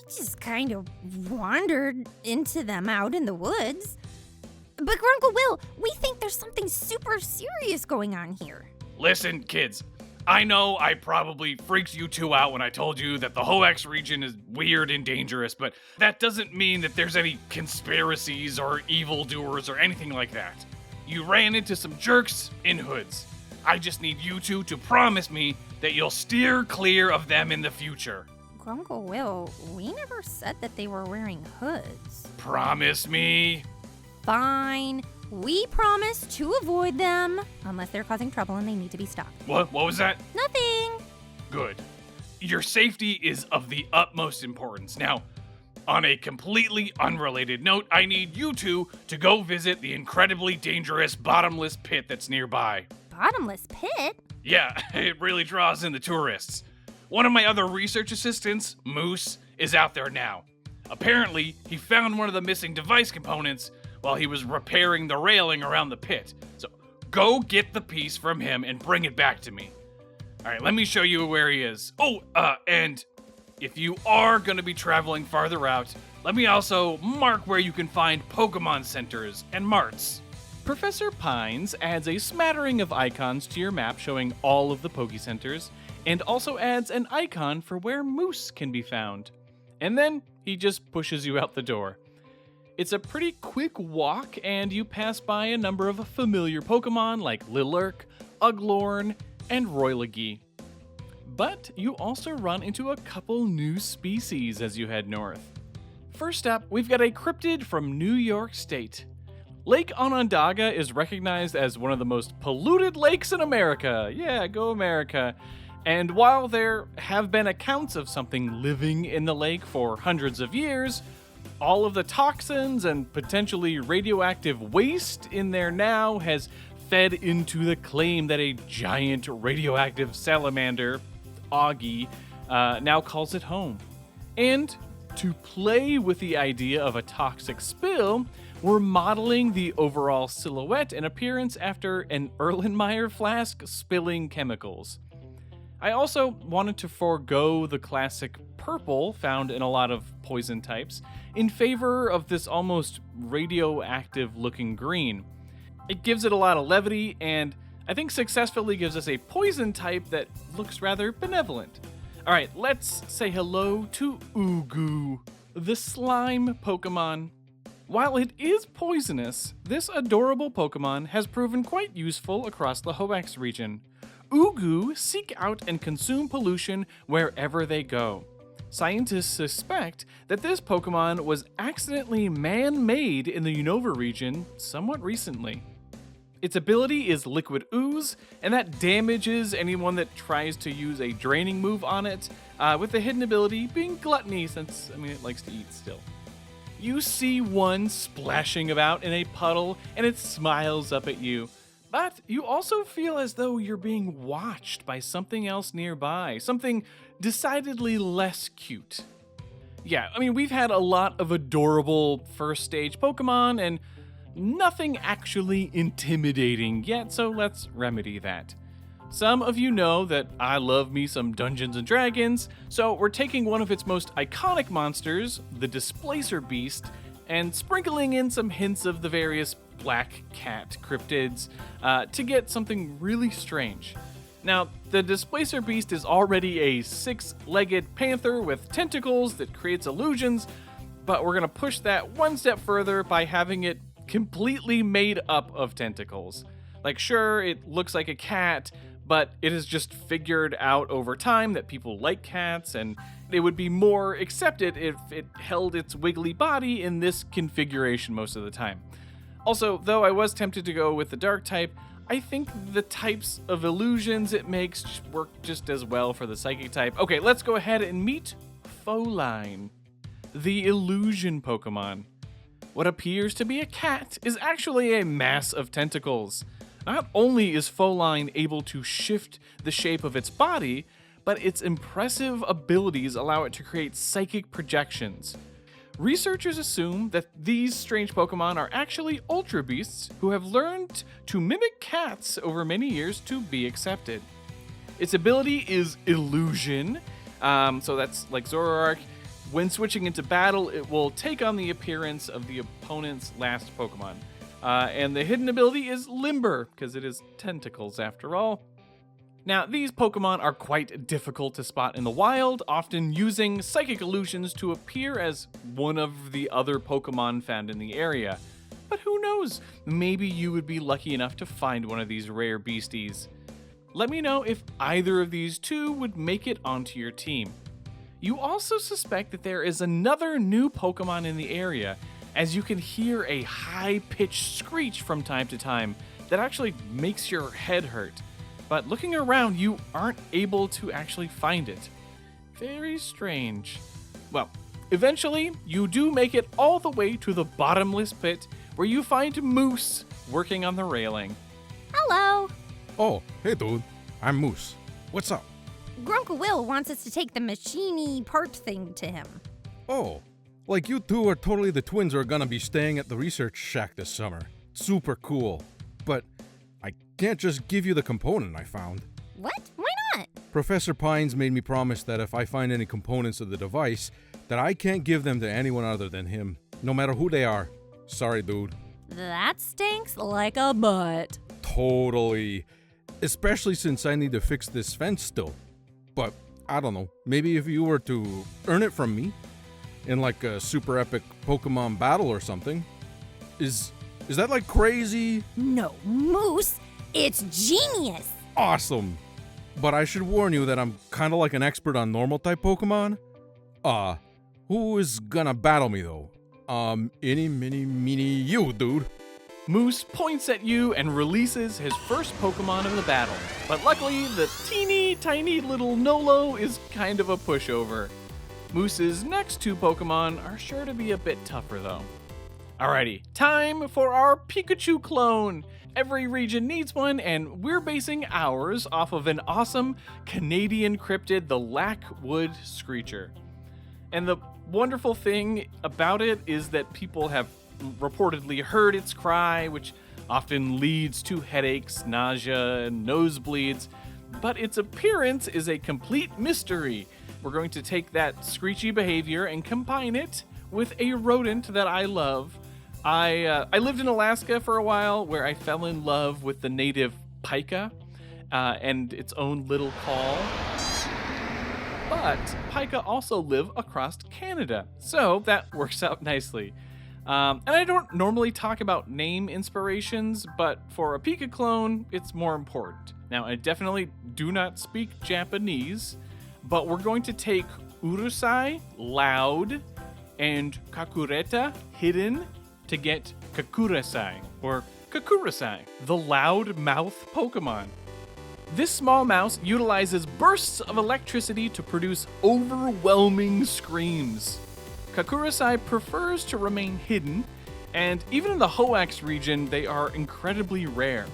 just kind of wandered into them out in the woods. But Grunkle Will, we think there's something super serious going on here. Listen, kids. I know I probably freaked you two out when I told you that the Hoenn region is weird and dangerous, but that doesn't mean that there's any conspiracies or evildoers or anything like that. You ran into some jerks in hoods. I just need you two to promise me that you'll steer clear of them in the future. Grunkle Will, we never said that they were wearing hoods. Promise me. Fine. We promise to avoid them, unless they're causing trouble and they need to be stopped. What was that? Nothing. Good. Your safety is of the utmost importance. Now, on a completely unrelated note, I need you two to go visit the incredibly dangerous bottomless pit that's nearby. Bottomless pit? Yeah, it really draws in the tourists. One of my other research assistants, Moose, is out there now. Apparently, he found one of the missing device components while he was repairing the railing around the pit. So go get the piece from him and bring it back to me. Alright, let me show you where he is. And if you are going to be traveling farther out, let me also mark where you can find Pokemon centers and marts. Professor Pines adds a smattering of icons to your map showing all of the Pokecenters, and also adds an icon for where Moose can be found. And then he just pushes you out the door. It's a pretty quick walk, and you pass by a number of familiar Pokemon like Lilurk, Uglorn, and Royligi. But you also run into a couple new species as you head north. First up, we've got a cryptid from New York State. Lake Onondaga is recognized as one of the most polluted lakes in America. Yeah, go America. And while there have been accounts of something living in the lake for hundreds of years, all of the toxins and potentially radioactive waste in there now has fed into the claim that a giant radioactive salamander, Augie, now calls it home. And to play with the idea of a toxic spill, we're modeling the overall silhouette and appearance after an Erlenmeyer flask spilling chemicals. I also wanted to forego the classic purple found in a lot of poison types in favor of this almost radioactive looking green. It gives it a lot of levity and I think successfully gives us a poison type that looks rather benevolent. Alright, let's say hello to Ugu, the slime Pokemon. While it is poisonous, this adorable Pokemon has proven quite useful across the Hoenn region. Ugu seek out and consume pollution wherever they go. Scientists suspect that this Pokemon was accidentally man-made in the Unova region somewhat recently. Its ability is Liquid Ooze, and that damages anyone that tries to use a draining move on it, with the hidden ability being Gluttony, since, it likes to eat still. You see one splashing about in a puddle, and it smiles up at you. But you also feel as though you're being watched by something else nearby, something decidedly less cute. Yeah, we've had a lot of adorable first stage Pokemon, and nothing actually intimidating yet, so let's remedy that. Some of you know that I love me some Dungeons & Dragons, so we're taking one of its most iconic monsters, the Displacer Beast, and sprinkling in some hints of the various black cat cryptids to get something really strange. Now, the Displacer Beast is already a 6-legged panther with tentacles that creates illusions, but we're going to push that one step further by having it completely made up of tentacles. Like, sure, it looks like a cat, but it has just figured out over time that people like cats, and it would be more accepted if it held its wiggly body in this configuration most of the time. Also, though I was tempted to go with the dark type, I think the types of illusions it makes work just as well for the psychic type. Okay, let's go ahead and meet Foline, the illusion Pokemon. What appears to be a cat is actually a mass of tentacles. Not only is Foline able to shift the shape of its body, but its impressive abilities allow it to create psychic projections. Researchers assume that these strange Pokemon are actually Ultra Beasts who have learned to mimic cats over many years to be accepted. Its ability is Illusion, so that's like Zoroark. When switching into battle, it will take on the appearance of the opponent's last Pokemon. And the hidden ability is Limber, because it is tentacles after all. Now, these Pokemon are quite difficult to spot in the wild, often using psychic illusions to appear as one of the other Pokemon found in the area. But who knows, maybe you would be lucky enough to find one of these rare beasties. Let me know if either of these two would make it onto your team. You also suspect that there is another new Pokemon in the area, as you can hear a high-pitched screech from time to time that actually makes your head hurt. But looking around, you aren't able to actually find it. Very strange. Well, eventually, you do make it all the way to the bottomless pit, where you find Moose working on the railing. Hello. Oh, hey dude, I'm Moose. What's up? Gruncle Will wants us to take the machiny part thing to him. Oh, like you two are totally the twins who are gonna be staying at the research shack this summer. Super cool. But I can't just give you the component I found. What? Why not? Professor Pines made me promise that if I find any components of the device, that I can't give them to anyone other than him, no matter who they are. Sorry, dude. That stinks like a butt. Totally. Especially since I need to fix this fence still. But, I don't know, maybe if you were to earn it from me, in like a super epic Pokemon battle or something. Is that like crazy? No, Moose, it's genius. Awesome. But I should warn you that I'm kinda like an expert on normal type Pokemon. Who is gonna battle me though? Any, mini, meeny, you, dude. Moose points at you and releases his first Pokemon of the battle. But luckily, the teeny tiny little Nolo is kind of a pushover. Moose's next two Pokemon are sure to be a bit tougher though. Alrighty, time for our Pikachu clone. Every region needs one, and we're basing ours off of an awesome Canadian cryptid, the Lackwood Screecher. And the wonderful thing about it is that people have reportedly heard its cry, which often leads to headaches, nausea, and nosebleeds, but its appearance is a complete mystery. We're going to take that screechy behavior and combine it with a rodent that I love. I lived in Alaska for a while where I fell in love with the native pika and its own little call. But pika also live across Canada, so that works out nicely. And I don't normally talk about name inspirations, but for a Pika clone, it's more important. Now, I definitely do not speak Japanese, but we're going to take Urusai, loud, and Kakureta, hidden, to get Kakurasai, or Kakurasai, the loud mouth Pokemon. This small mouse utilizes bursts of electricity to produce overwhelming screams. Kakurasai prefers to remain hidden, and even in the Hoax region, they are incredibly rare.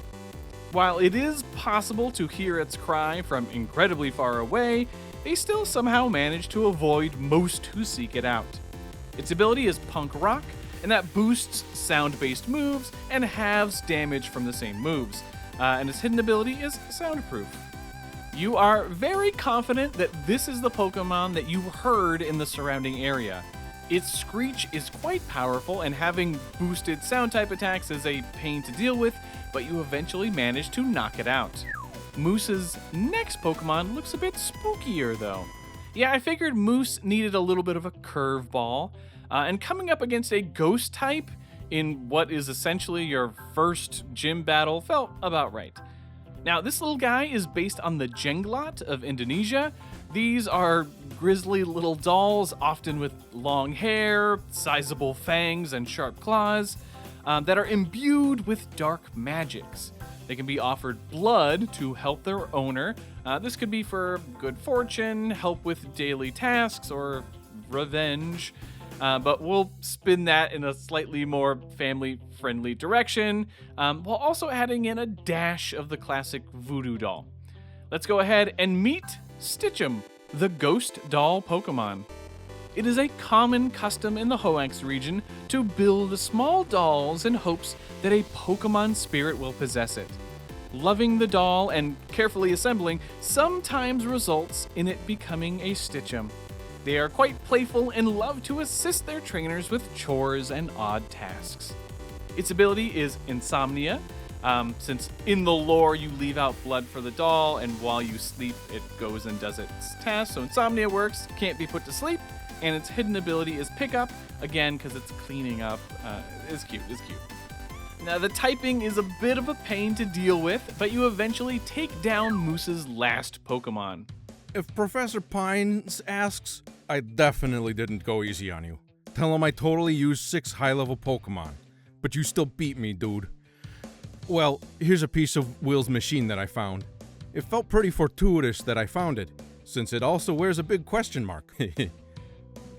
While it is possible to hear its cry from incredibly far away, they still somehow manage to avoid most who seek it out. Its ability is Punk Rock, and that boosts sound-based moves and halves damage from the same moves. And its hidden ability is Soundproof. You are very confident that this is the Pokemon that you heard in the surrounding area. Its screech is quite powerful, and having boosted sound-type attacks is a pain to deal with, but you eventually manage to knock it out. Moose's next Pokemon looks a bit spookier, though. Yeah, I figured Moose needed a little bit of a curveball, and coming up against a ghost type in what is essentially your first gym battle felt about right. Now, this little guy is based on the Jenglot of Indonesia. These are grisly little dolls, often with long hair, sizable fangs, and sharp claws, that are imbued with dark magics. They can be offered blood to help their owner. This could be for good fortune, help with daily tasks, or revenge. But we'll spin that in a slightly more family-friendly direction, while also adding in a dash of the classic voodoo doll. Let's go ahead and meet Stitch'em, the ghost doll Pokemon. It is a common custom in the Hoax region to build small dolls in hopes that a Pokemon spirit will possess it. Loving the doll and carefully assembling sometimes results in it becoming a Stitch'em. They are quite playful and love to assist their trainers with chores and odd tasks. Its ability is Insomnia, since in the lore you leave out blood for the doll, and while you sleep it goes and does its tasks, so Insomnia works, can't be put to sleep, and its hidden ability is Pickup, again because it's cleaning up. It's cute. Now the typing is a bit of a pain to deal with, but you eventually take down Moose's last Pokemon. If Professor Pines asks, I definitely didn't go easy on you. Tell him I totally used 6 high-level Pokemon, but you still beat me, dude. Well, here's a piece of Will's machine that I found. It felt pretty fortuitous that I found it, since it also wears a big question mark.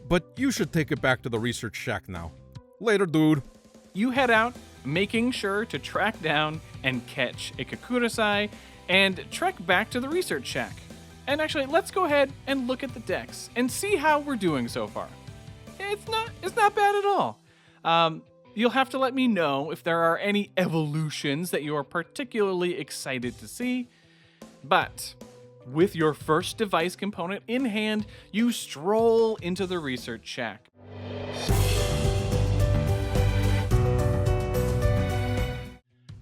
But you should take it back to the research shack now. Later, dude. You head out, making sure to track down and catch a Kakurasai, and trek back to the research shack. And actually, let's go ahead and look at the decks and see how we're doing so far. It's not bad at all. You'll have to let me know if there are any evolutions that you are particularly excited to see. But with your first device component in hand, you stroll into the research shack.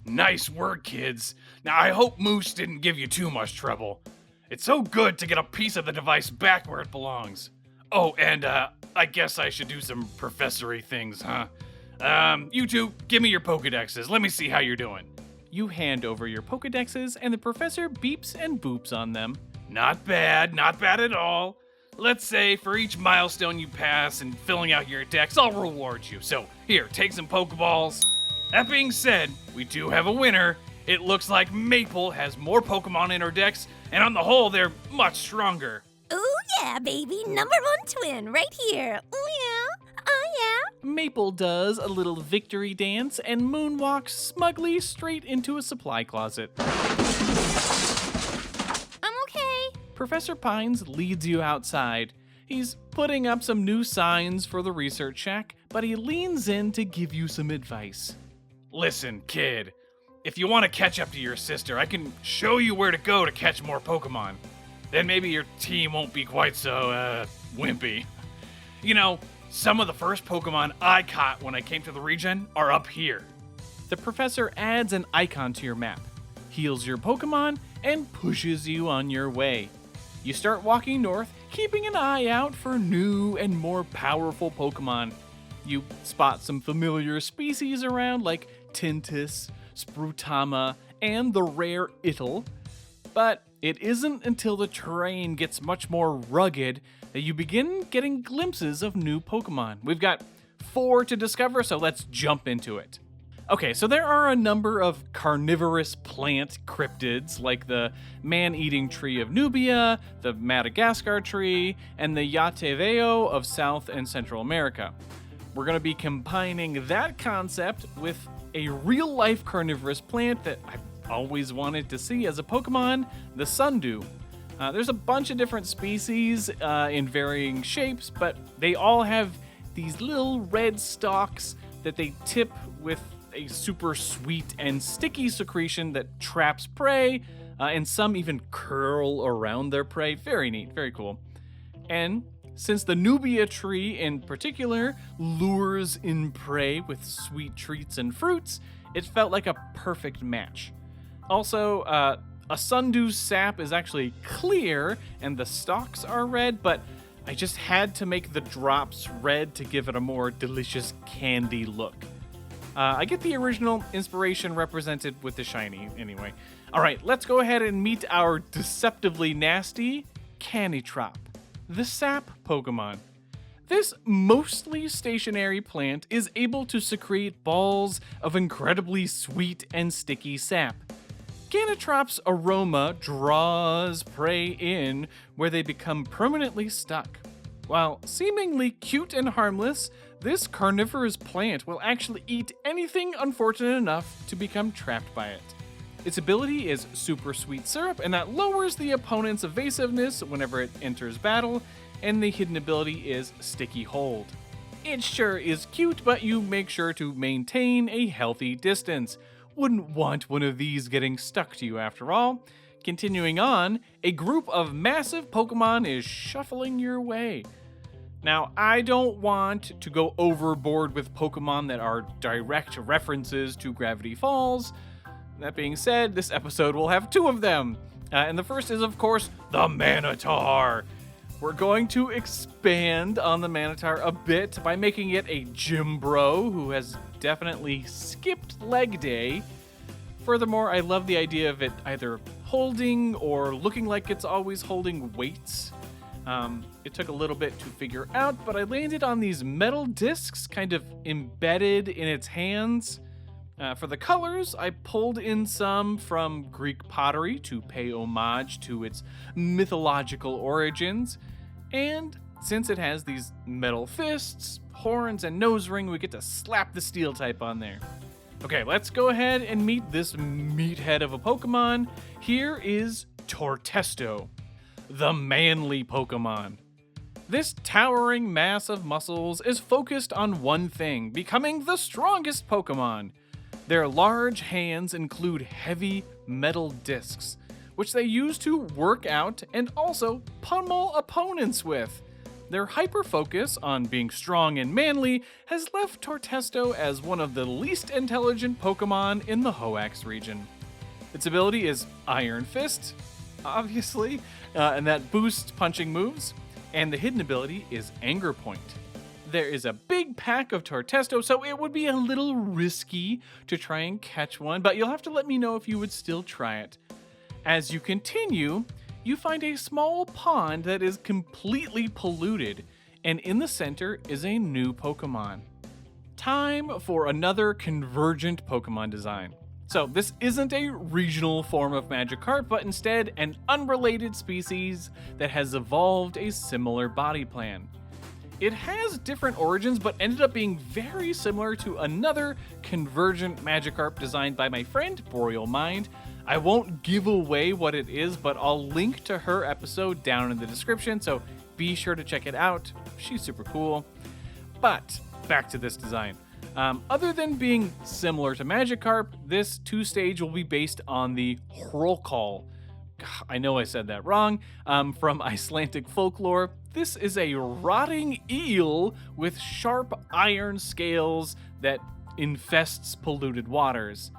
Nice work, kids. Now, I hope Moose didn't give you too much trouble. It's so good to get a piece of the device back where it belongs. Oh, and, I guess I should do some professory things, huh? You two, give me your Pokedexes. Let me see how you're doing. You hand over your Pokedexes, and the professor beeps and boops on them. Not bad at all. Let's say for each milestone you pass in filling out your decks, I'll reward you. So, here, take some Pokeballs. That being said, we do have a winner. It looks like Maple has more Pokemon in her decks, and on the whole, they're much stronger. Ooh, yeah, baby. Number 1 twin, right here. Ooh, yeah. Oh, yeah. Maple does a little victory dance and moonwalks smugly straight into a supply closet. I'm okay. Professor Pines leads you outside. He's putting up some new signs for the research shack, but he leans in to give you some advice. Listen, kid. If you want to catch up to your sister, I can show you where to go to catch more Pokemon. Then maybe your team won't be quite so, wimpy. You know, some of the first Pokemon I caught when I came to the region are up here. The professor adds an icon to your map, heals your Pokemon, and pushes you on your way. You start walking north, keeping an eye out for new and more powerful Pokemon. You spot some familiar species around like Tintus, Sprutama, and the rare Ittle. But it isn't until the terrain gets much more rugged that you begin getting glimpses of new Pokemon. We've got 4 to discover, so let's jump into it. Okay, so there are a number of carnivorous plant cryptids like the man-eating tree of Nubia, the Madagascar tree, and the Yateveo of South and Central America. We're going to be combining that concept with a real-life carnivorous plant that I've always wanted to see as a Pokemon, the Sundew. There's a bunch of different species in varying shapes, but they all have these little red stalks that they tip with a super sweet and sticky secretion that traps prey, and some even curl around their prey. Very neat, very cool. And since the Nubia tree in particular lures in prey with sweet treats and fruits, it felt like a perfect match. Also, a Sundew's sap is actually clear and the stalks are red, but I just had to make the drops red to give it a more delicious candy look. I get the original inspiration represented with the shiny anyway. All right, let's go ahead and meet our deceptively nasty Canitrop, the sap Pokemon. This mostly stationary plant is able to secrete balls of incredibly sweet and sticky sap. Canitrop's aroma draws prey in where they become permanently stuck. While seemingly cute and harmless, this carnivorous plant will actually eat anything unfortunate enough to become trapped by it. Its ability is Super Sweet Syrup, and that lowers the opponent's evasiveness whenever it enters battle, and the hidden ability is Sticky Hold. It sure is cute, but you make sure to maintain a healthy distance. Wouldn't want one of these getting stuck to you after all. Continuing on, a group of massive Pokemon is shuffling your way. Now, I don't want to go overboard with Pokemon that are direct references to Gravity Falls. That being said, this episode will have 2 of them. And the first is, of course, the Manatar. We're going to expand on the Manatar a bit by making it a gym bro who has definitely skipped leg day. Furthermore, I love the idea of it either holding or looking like it's always holding weights. It took a little bit to figure out, but I landed on these metal discs kind of embedded in its hands. For the colors, I pulled in some from Greek pottery to pay homage to its mythological origins. And since it has these metal fists, horns, and nose ring, we get to slap the steel type on there. Okay, let's go ahead and meet this meathead of a Pokemon. Here is Tortesto, the manly Pokemon. This towering mass of muscles is focused on one thing, becoming the strongest Pokemon. Their large hands include heavy metal discs, which they use to work out and also pummel opponents with. Their hyper-focus on being strong and manly has left Tortesto as one of the least intelligent Pokemon in the Hoenn region. Its ability is Iron Fist, obviously, and that boosts punching moves, and the hidden ability is Anger Point. There is a big pack of Tortesto, so it would be a little risky to try and catch one, but you'll have to let me know if you would still try it. As you continue, you find a small pond that is completely polluted, and in the center is a new Pokemon. Time for another convergent Pokemon design. So this isn't a regional form of Magikarp, but instead an unrelated species that has evolved a similar body plan. It has different origins, but ended up being very similar to another convergent Magikarp designed by my friend Boreal Mind. I won't give away what it is, but I'll link to her episode down in the description, so be sure to check it out. She's super cool. But back to this design. Other than being similar to Magikarp, this 2-stage will be based on the Hrolkall. I know I said that wrong. From Icelandic folklore, this is a rotting eel with sharp iron scales that infests polluted waters.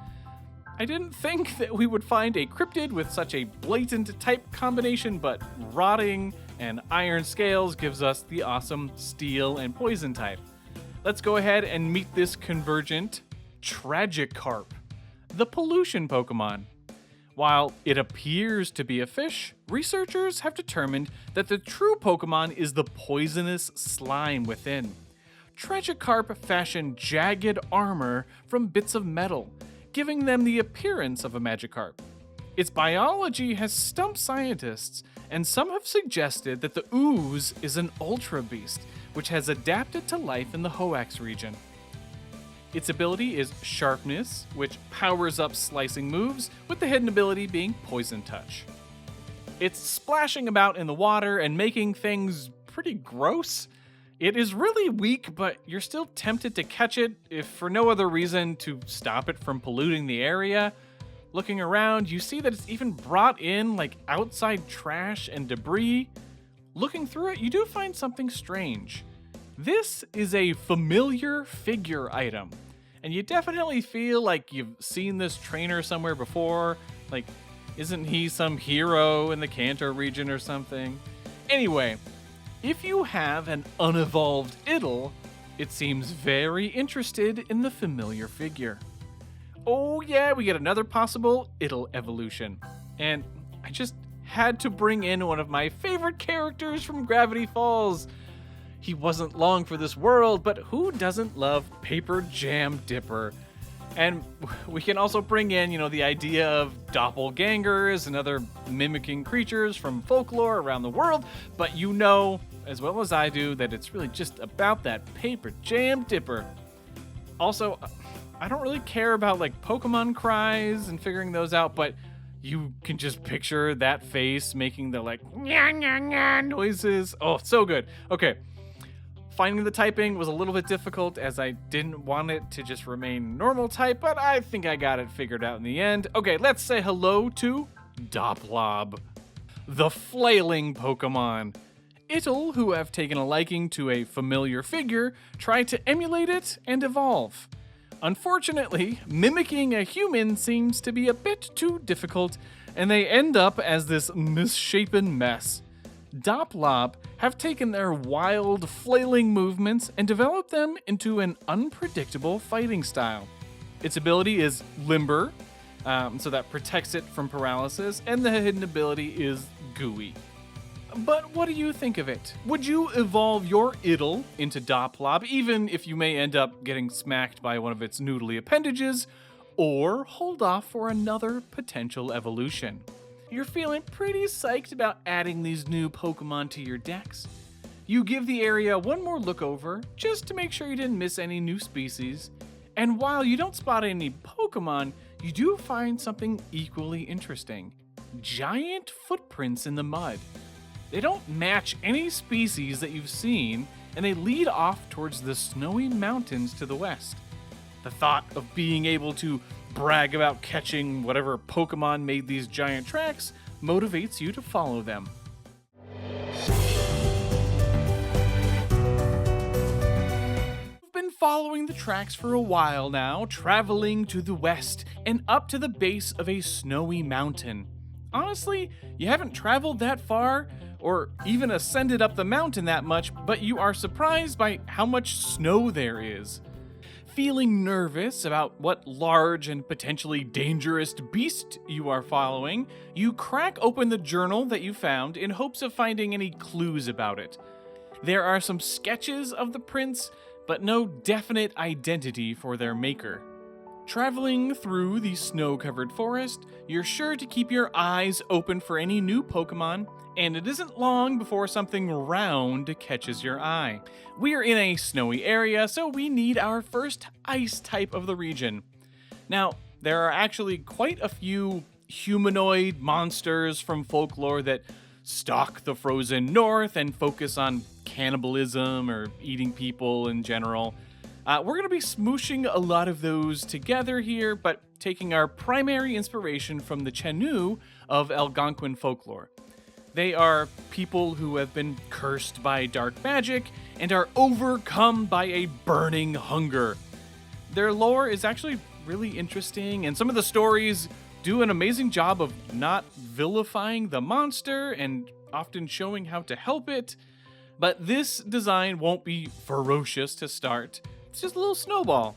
I didn't think that we would find a cryptid with such a blatant type combination, but rotting and iron scales gives us the awesome steel and poison type. Let's go ahead and meet this convergent Tragikarp, the pollution Pokemon. While it appears to be a fish, researchers have determined that the true Pokemon is the poisonous slime within. Tragikarp fashion jagged armor from bits of metal, giving them the appearance of a Magikarp. Its biology has stumped scientists, and some have suggested that the ooze is an Ultra Beast, which has adapted to life in the Hoenn region. Its ability is Sharpness, which powers up slicing moves, with the hidden ability being Poison Touch. It's splashing about in the water and making things pretty gross. It is really weak, but you're still tempted to catch it, if for no other reason to stop it from polluting the area. Looking around, you see that it's even brought in like outside trash and debris. Looking through it, you do find something strange. This is a familiar figure item, and you definitely feel like you've seen this trainer somewhere before. Like, isn't he some hero in the Kanto region or something? Anyway, if you have an unevolved Idle, it seems very interested in the familiar figure. Oh yeah, we get another possible Idle evolution. And I just had to bring in one of my favorite characters from Gravity Falls. He wasn't long for this world, but who doesn't love Paper Jam Dipper? And we can also bring in, the idea of doppelgangers and other mimicking creatures from folklore around the world, but you know, as well as I do, that it's really just about that Paper Jam Dipper. Also, I don't really care about like Pokemon cries and figuring those out, but you can just picture that face making the like nya nya nya noises. Oh, so good. Okay. Finding the typing was a little bit difficult as I didn't want it to just remain normal type, but I think I got it figured out in the end. Okay, let's say hello to Doplob, the flailing Pokemon. It'll, who have taken a liking to a familiar figure, try to emulate it and evolve. Unfortunately, mimicking a human seems to be a bit too difficult, and they end up as this misshapen mess. Doplob have taken their wild, flailing movements and developed them into an unpredictable fighting style. Its ability is Limber, so that protects it from paralysis, and the hidden ability is Gooey. But what do you think of it? Would you evolve your Idle into Doplob, even if you may end up getting smacked by one of its noodly appendages, or hold off for another potential evolution? You're feeling pretty psyched about adding these new Pokemon to your decks. You give the area one more look over, just to make sure you didn't miss any new species, And while you don't spot any Pokemon, you do find something equally interesting. Giant footprints in the mud. They don't match any species that you've seen, and they lead off towards the snowy mountains to the west. The thought of being able to brag about catching whatever Pokemon made these giant tracks motivates you to follow them. We've been following the tracks for a while now, traveling to the west and up to the base of a snowy mountain. Honestly, you haven't traveled that far, or even ascended up the mountain that much, but you are surprised by how much snow there is. Feeling nervous about what large and potentially dangerous beast you are following, you crack open the journal that you found in hopes of finding any clues about it. There are some sketches of the prints, but no definite identity for their maker. Traveling through the snow-covered forest, you're sure to keep your eyes open for any new Pokemon, and it isn't long before something round catches your eye. We're in a snowy area, so we need our first ice type of the region. Now, there are actually quite a few humanoid monsters from folklore that stalk the frozen north and focus on cannibalism or eating people in general. We're going to be smooshing a lot of those together here, but taking our primary inspiration from the Chenu of Algonquin folklore. They are people who have been cursed by dark magic and are overcome by a burning hunger. Their lore is actually really interesting, and some of the stories do an amazing job of not vilifying the monster and often showing how to help it. But this design won't be ferocious to start. It's just a little snowball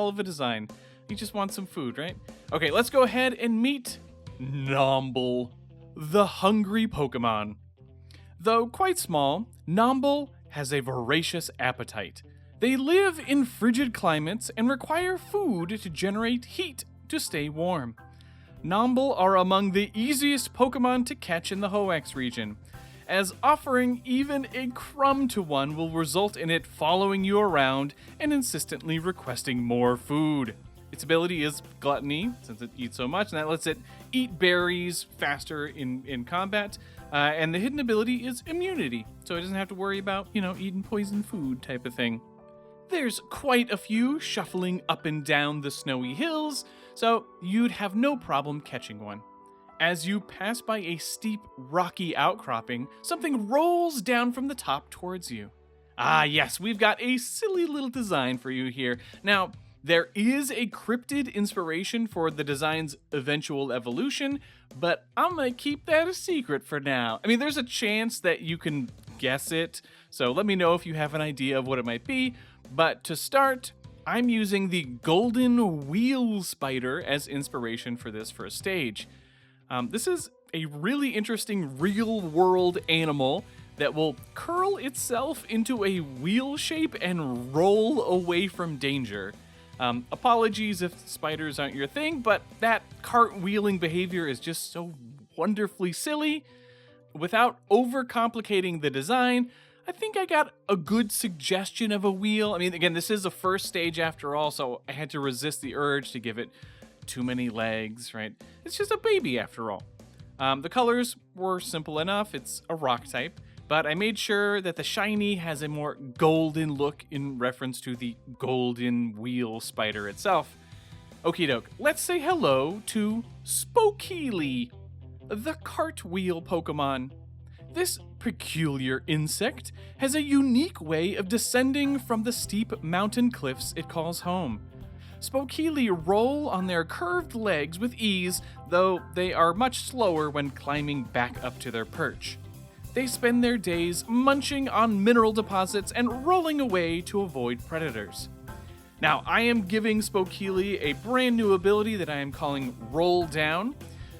of a design. You just want some food, right? Okay, let's go ahead and meet Nomble, the hungry Pokemon. Though quite small, Nomble has a voracious appetite. They live in frigid climates and require food to generate heat to stay warm. Nomble are among the easiest Pokemon to catch in the Hoenn region, as offering even a crumb to one will result in it following you around and insistently requesting more food. Its ability is Gluttony, since it eats so much, and that lets it eat berries faster in combat. And the hidden ability is Immunity, so it doesn't have to worry about, eating poison food type of thing. There's quite a few shuffling up and down the snowy hills, so you'd have no problem catching one. As you pass by a steep, rocky outcropping, something rolls down from the top towards you. Ah, yes, we've got a silly little design for you here. Now, there is a cryptid inspiration for the design's eventual evolution, but I'm gonna keep that a secret for now. I mean, there's a chance that you can guess it, so let me know if you have an idea of what it might be. But to start, I'm using the golden wheel spider as inspiration for this first stage. This is a really interesting real-world animal that will curl itself into a wheel shape and roll away from danger. Apologies if spiders aren't your thing, but that cartwheeling behavior is just so wonderfully silly. Without overcomplicating the design, I think I got a good suggestion of a wheel. I mean, again, this is the first stage after all, so I had to resist the urge to give it too many legs, right? It's just a baby after all. The colors were simple enough. It's a rock type, but I made sure that the shiny has a more golden look in reference to the golden wheel spider itself. Okie doke, let's say hello to Spokeely, the cartwheel Pokemon. This peculiar insect has a unique way of descending from the steep mountain cliffs it calls home. Spokeely roll on their curved legs with ease, though they are much slower when climbing back up to their perch. They spend their days munching on mineral deposits and rolling away to avoid predators. Now, I am giving Spokeely a brand new ability that I am calling Roll Down.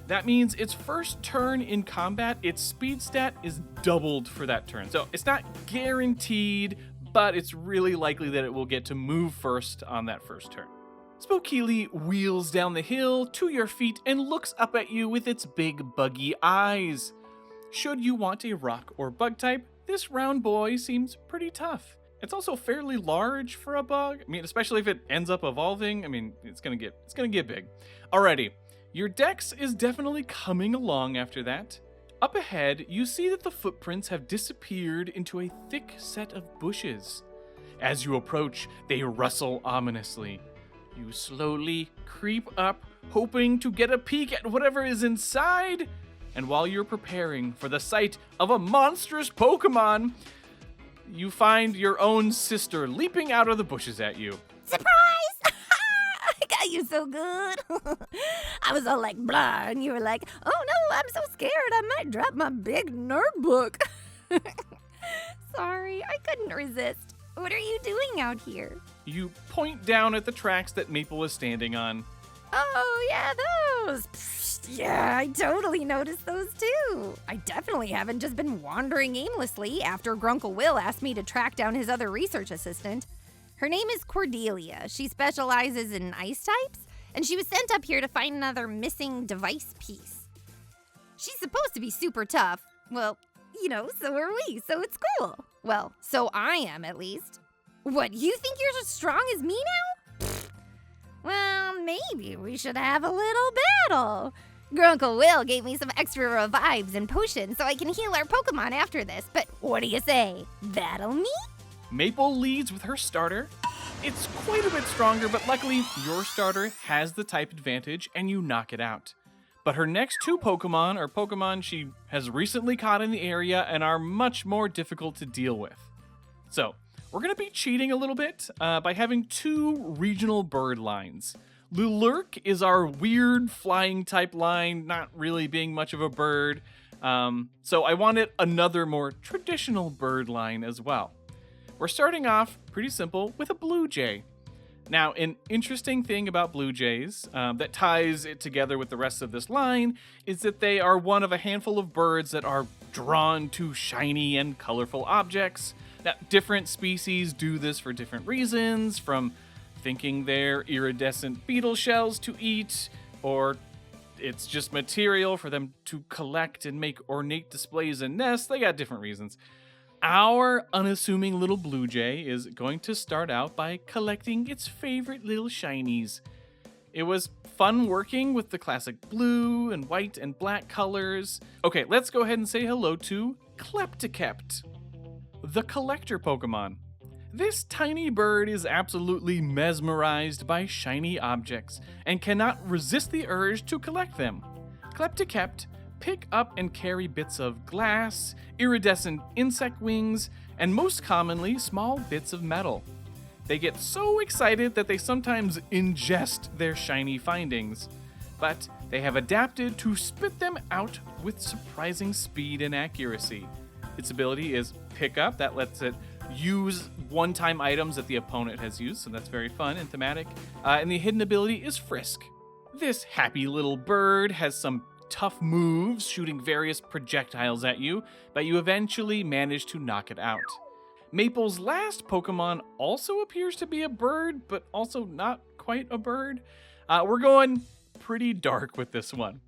That means its first turn in combat, its speed stat is doubled for that turn. So it's not guaranteed, but it's really likely that it will get to move first on that first turn. Spokeely wheels down the hill to your feet and looks up at you with its big buggy eyes. Should you want a rock or bug type, this round boy seems pretty tough. It's also fairly large for a bug. I mean, especially if it ends up evolving. I mean, it's gonna get big. Alrighty, your dex is definitely coming along after that. Up ahead, you see that the footprints have disappeared into a thick set of bushes. As you approach, they rustle ominously. You slowly creep up, hoping to get a peek at whatever is inside. And while you're preparing for the sight of a monstrous Pokemon, you find your own sister leaping out of the bushes at you. Surprise! I got you so good. I was all like, blah, and you were like, oh no, I'm so scared I might drop my big nerd book. Sorry, I couldn't resist. What are you doing out here? You point down at the tracks that Maple is standing on. Oh, yeah, those. Psst, yeah, I totally noticed those too. I definitely haven't just been wandering aimlessly after Grunkle Will asked me to track down his other research assistant. Her name is Cordelia. She specializes in ice types, and she was sent up here to find another missing device piece. She's supposed to be super tough. Well, you know, so are we, so it's cool. Well, so I am, at least. What, you think you're as strong as me now? Pfft. Well, maybe we should have a little battle. Grunkle Will gave me some extra revives and potions so I can heal our Pokemon after this, but what do you say? Battle me? Maple leads with her starter. It's quite a bit stronger, but luckily your starter has the type advantage and you knock it out. But her next two Pokemon are Pokemon she has recently caught in the area and are much more difficult to deal with. So, we're going to be cheating a little bit by having two regional bird lines. Lulurk is our weird flying type line, not really being much of a bird. So I wanted another more traditional bird line as well. We're starting off pretty simple with a Blue Jay. Now, an interesting thing about Blue Jays that ties it together with the rest of this line is that they are one of a handful of birds that are drawn to shiny and colorful objects. Now, different species do this for different reasons, from thinking they're iridescent beetle shells to eat, or it's just material for them to collect and make ornate displays and nests. They got different reasons. Our unassuming little Blue Jay is going to start out by collecting its favorite little shinies. It was fun working with the classic blue and white and black colors. Okay, let's go ahead and say hello to Kleptokept, the collector Pokemon. This tiny bird is absolutely mesmerized by shiny objects and cannot resist the urge to collect them. Kleptokept pick up and carry bits of glass, iridescent insect wings, and most commonly, small bits of metal. They get so excited that they sometimes ingest their shiny findings, but they have adapted to spit them out with surprising speed and accuracy. Its ability is Pick Up, that lets it use one-time items that the opponent has used, so that's very fun and thematic. And the hidden ability is Frisk. This happy little bird has some tough moves, shooting various projectiles at you, but you eventually manage to knock it out. Maple's last Pokemon also appears to be a bird, but also not quite a bird. We're going pretty dark with this one.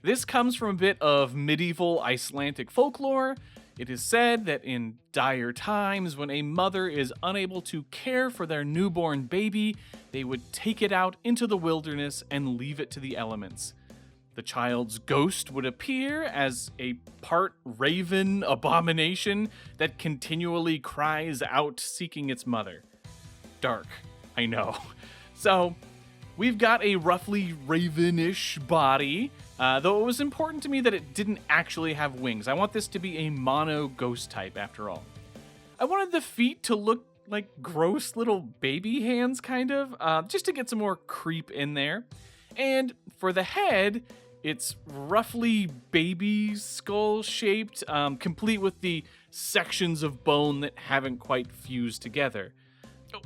This comes from a bit of medieval Icelandic folklore. It is said that in dire times, when a mother is unable to care for their newborn baby, they would take it out into the wilderness and leave it to the elements. The child's ghost would appear as a part raven abomination that continually cries out seeking its mother. Dark, I know. So, we've got a roughly ravenish body, though it was important to me that it didn't actually have wings. I want this to be a mono ghost type after all. I wanted the feet to look like gross little baby hands, kind of, just to get some more creep in there. And for the head, it's roughly baby skull shaped, complete with the sections of bone that haven't quite fused together.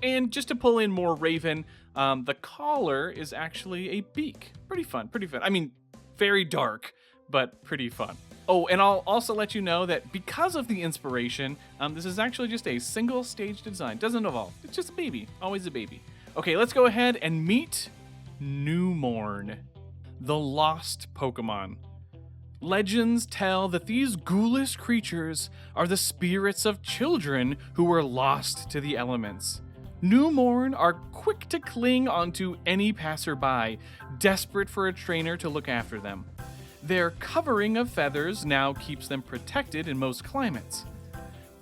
And just to pull in more Raven, the collar is actually a beak. Pretty fun, pretty fun. I mean, very dark, but pretty fun. Oh, and I'll also let you know that because of the inspiration, this is actually just a single stage design. Doesn't evolve. It's just a baby. Always a baby. Okay, let's go ahead and meet Newmorn, the lost Pokemon. Legends tell that these ghoulish creatures are the spirits of children who were lost to the elements. Newborn are quick to cling onto any passerby, desperate for a trainer to look after them. Their covering of feathers now keeps them protected in most climates.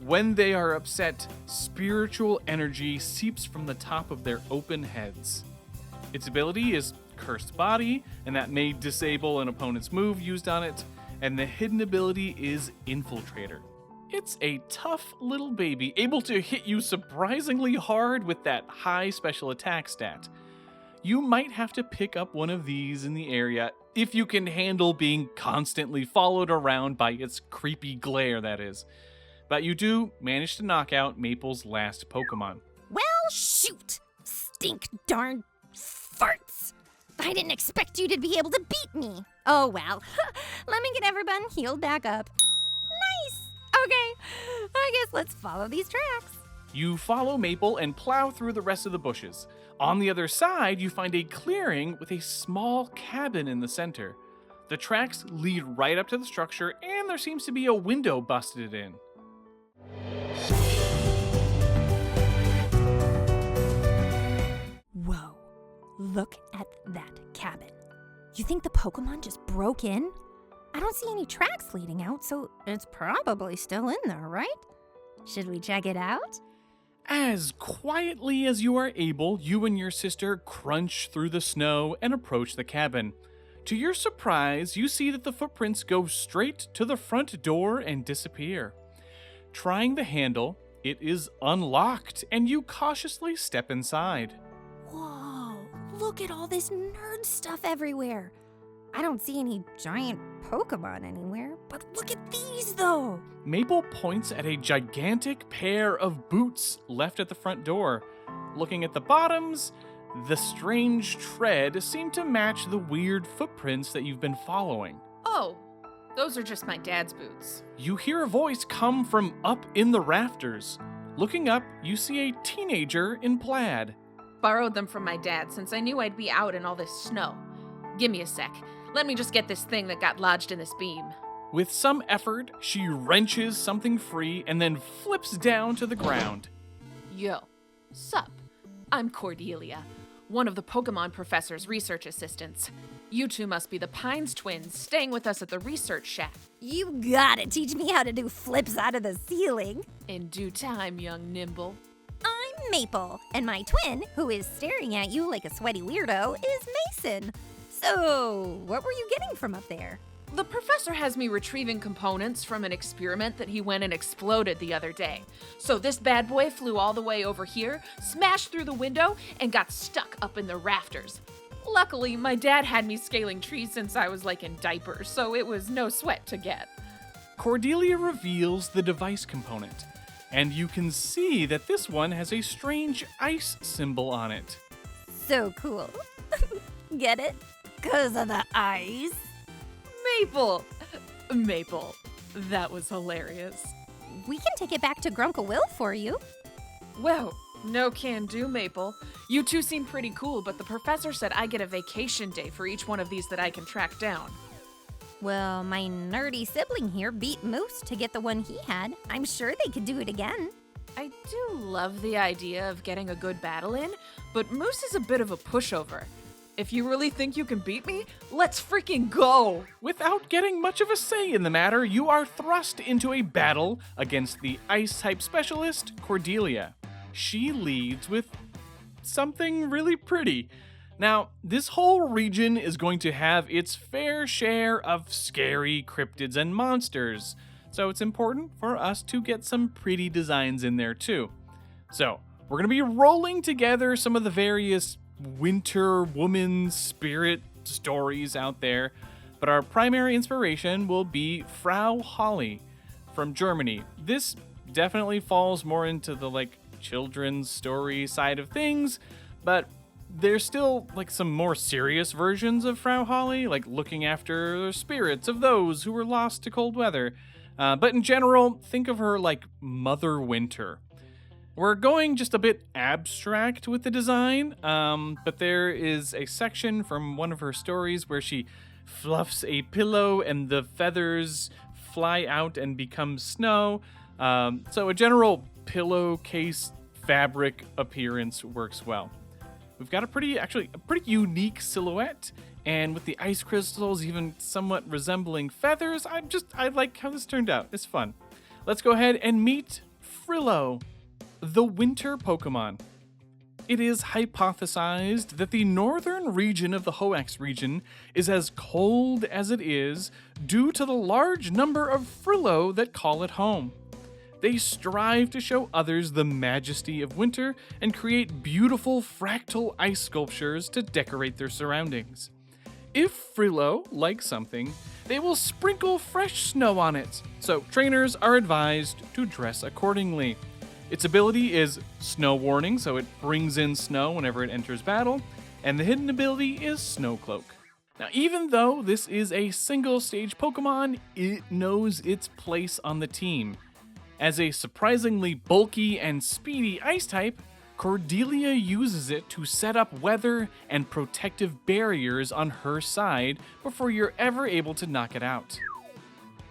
When they are upset, spiritual energy seeps from the top of their open heads. Its ability is Cursed Body, and that may disable an opponent's move used on it, and the hidden ability is Infiltrator. It's a tough little baby, able to hit you surprisingly hard with that high special attack stat. You might have to pick up one of these in the area if you can handle being constantly followed around by its creepy glare, that is. But you do manage to knock out Maple's last Pokemon. Well, shoot! Stink darn farts! I didn't expect you to be able to beat me. Oh well. Let me get everyone healed back up. Nice! Okay, I guess let's follow these tracks. You follow Maple and plow through the rest of the bushes. On the other side, you find a clearing with a small cabin in the center. The tracks lead right up to the structure, and there seems to be a window busted in. Whoa. Look at that cabin. You think the Pokemon just broke in? I don't see any tracks leading out, so it's probably still in there, right? Should we check it out? As quietly as you are able, you and your sister crunch through the snow and approach the cabin. To your surprise, you see that the footprints go straight to the front door and disappear. Trying the handle, it is unlocked, and you cautiously step inside. Whoa, look at all this nerd stuff everywhere. I don't see any giant Pokemon anywhere, but look at these though. Maple points at a gigantic pair of boots left at the front door. Looking at the bottoms, the strange tread seem to match the weird footprints that you've been following. Oh, those are just my dad's boots. You hear a voice come from up in the rafters. Looking up, you see a teenager in plaid. Borrowed them from my dad since I knew I'd be out in all this snow. Give me a sec. Let me just get this thing that got lodged in this beam. With some effort, she wrenches something free and then flips down to the ground. Yo, sup? I'm Cordelia, one of the Pokemon professor's research assistants. You two must be the Pines twins staying with us at the research shack. You gotta teach me how to do flips out of the ceiling. In due time, young Nimble. I'm Maple, and my twin, who is staring at you like a sweaty weirdo, is Mason. So, what were you getting from up there? The professor has me retrieving components from an experiment that he went and exploded the other day. So this bad boy flew all the way over here, smashed through the window, and got stuck up in the rafters. Luckily, my dad had me scaling trees since I was in diapers, so it was no sweat to get. Cordelia reveals the device component, and you can see that this one has a strange ice symbol on it. So cool. Get it? 'Cause of the ice? Maple, that was hilarious. We can take it back to Grunkle Will for you. Well, no can do, Maple. You two seem pretty cool, but the professor said I get a vacation day for each one of these that I can track down. Well, my nerdy sibling here beat Moose to get the one he had. I'm sure they could do it again. I do love the idea of getting a good battle in, but Moose is a bit of a pushover. If you really think you can beat me, let's freaking go! Without getting much of a say in the matter, you are thrust into a battle against the Ice-type specialist, Cordelia. She leads with something really pretty. Now, this whole region is going to have its fair share of scary cryptids and monsters, so it's important for us to get some pretty designs in there too. So, we're going to be rolling together some of the various winter woman spirit stories out there, but our primary inspiration will be Frau Holly from Germany. This definitely falls more into the children's story side of things, but there's still some more serious versions of Frau Holly, looking after the spirits of those who were lost to cold weather. But in general, think of her like Mother Winter. We're going just a bit abstract with the design, but there is a section from one of her stories where she fluffs a pillow and the feathers fly out and become snow. So a general pillowcase fabric appearance works well. We've got a pretty unique silhouette, and with the ice crystals even somewhat resembling feathers, I like how this turned out. It's fun. Let's go ahead and meet Frillo, the winter Pokemon. It is hypothesized that the northern region of the Hoenn region is as cold as it is due to the large number of Frillo that call it home. They strive to show others the majesty of winter and create beautiful fractal ice sculptures to decorate their surroundings. If Frillo likes something, they will sprinkle fresh snow on it, so trainers are advised to dress accordingly. Its ability is Snow Warning, so it brings in snow whenever it enters battle, and the hidden ability is Snow Cloak. Now, even though this is a single-stage Pokemon, it knows its place on the team. As a surprisingly bulky and speedy Ice-type, Cordelia uses it to set up weather and protective barriers on her side before you're ever able to knock it out.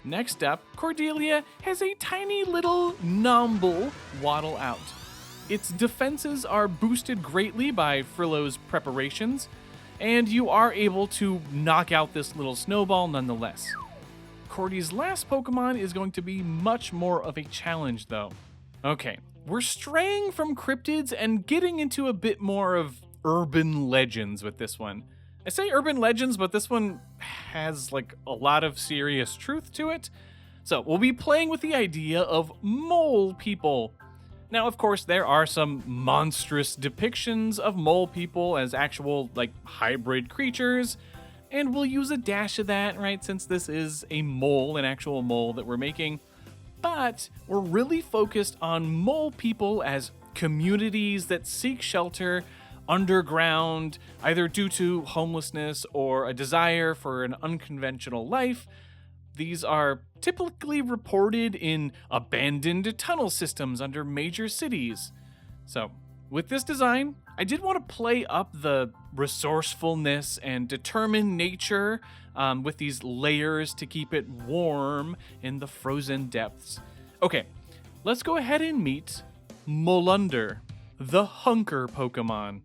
Next up, Cordelia has a tiny little Nomble waddle out. Its defenses are boosted greatly by Frillo's preparations, and you are able to knock out this little snowball nonetheless. Cordy's last Pokemon is going to be much more of a challenge though. Okay, we're straying from cryptids and getting into a bit more of urban legends with this one. I say urban legends, but this one has like a lot of serious truth to it. So we'll be playing with the idea of mole people. Now, of course, there are some monstrous depictions of mole people as actual like hybrid creatures, and we'll use a dash of that, right, since this is a mole, an actual mole that we're making. But we're really focused on mole people as communities that seek shelter underground, either due to homelessness or a desire for an unconventional life. These are typically reported in abandoned tunnel systems under major cities. So, with this design, I did want to play up the resourcefulness and determined nature with these layers to keep it warm in the frozen depths. Okay, let's go ahead and meet Molunder, the Hunker Pokemon.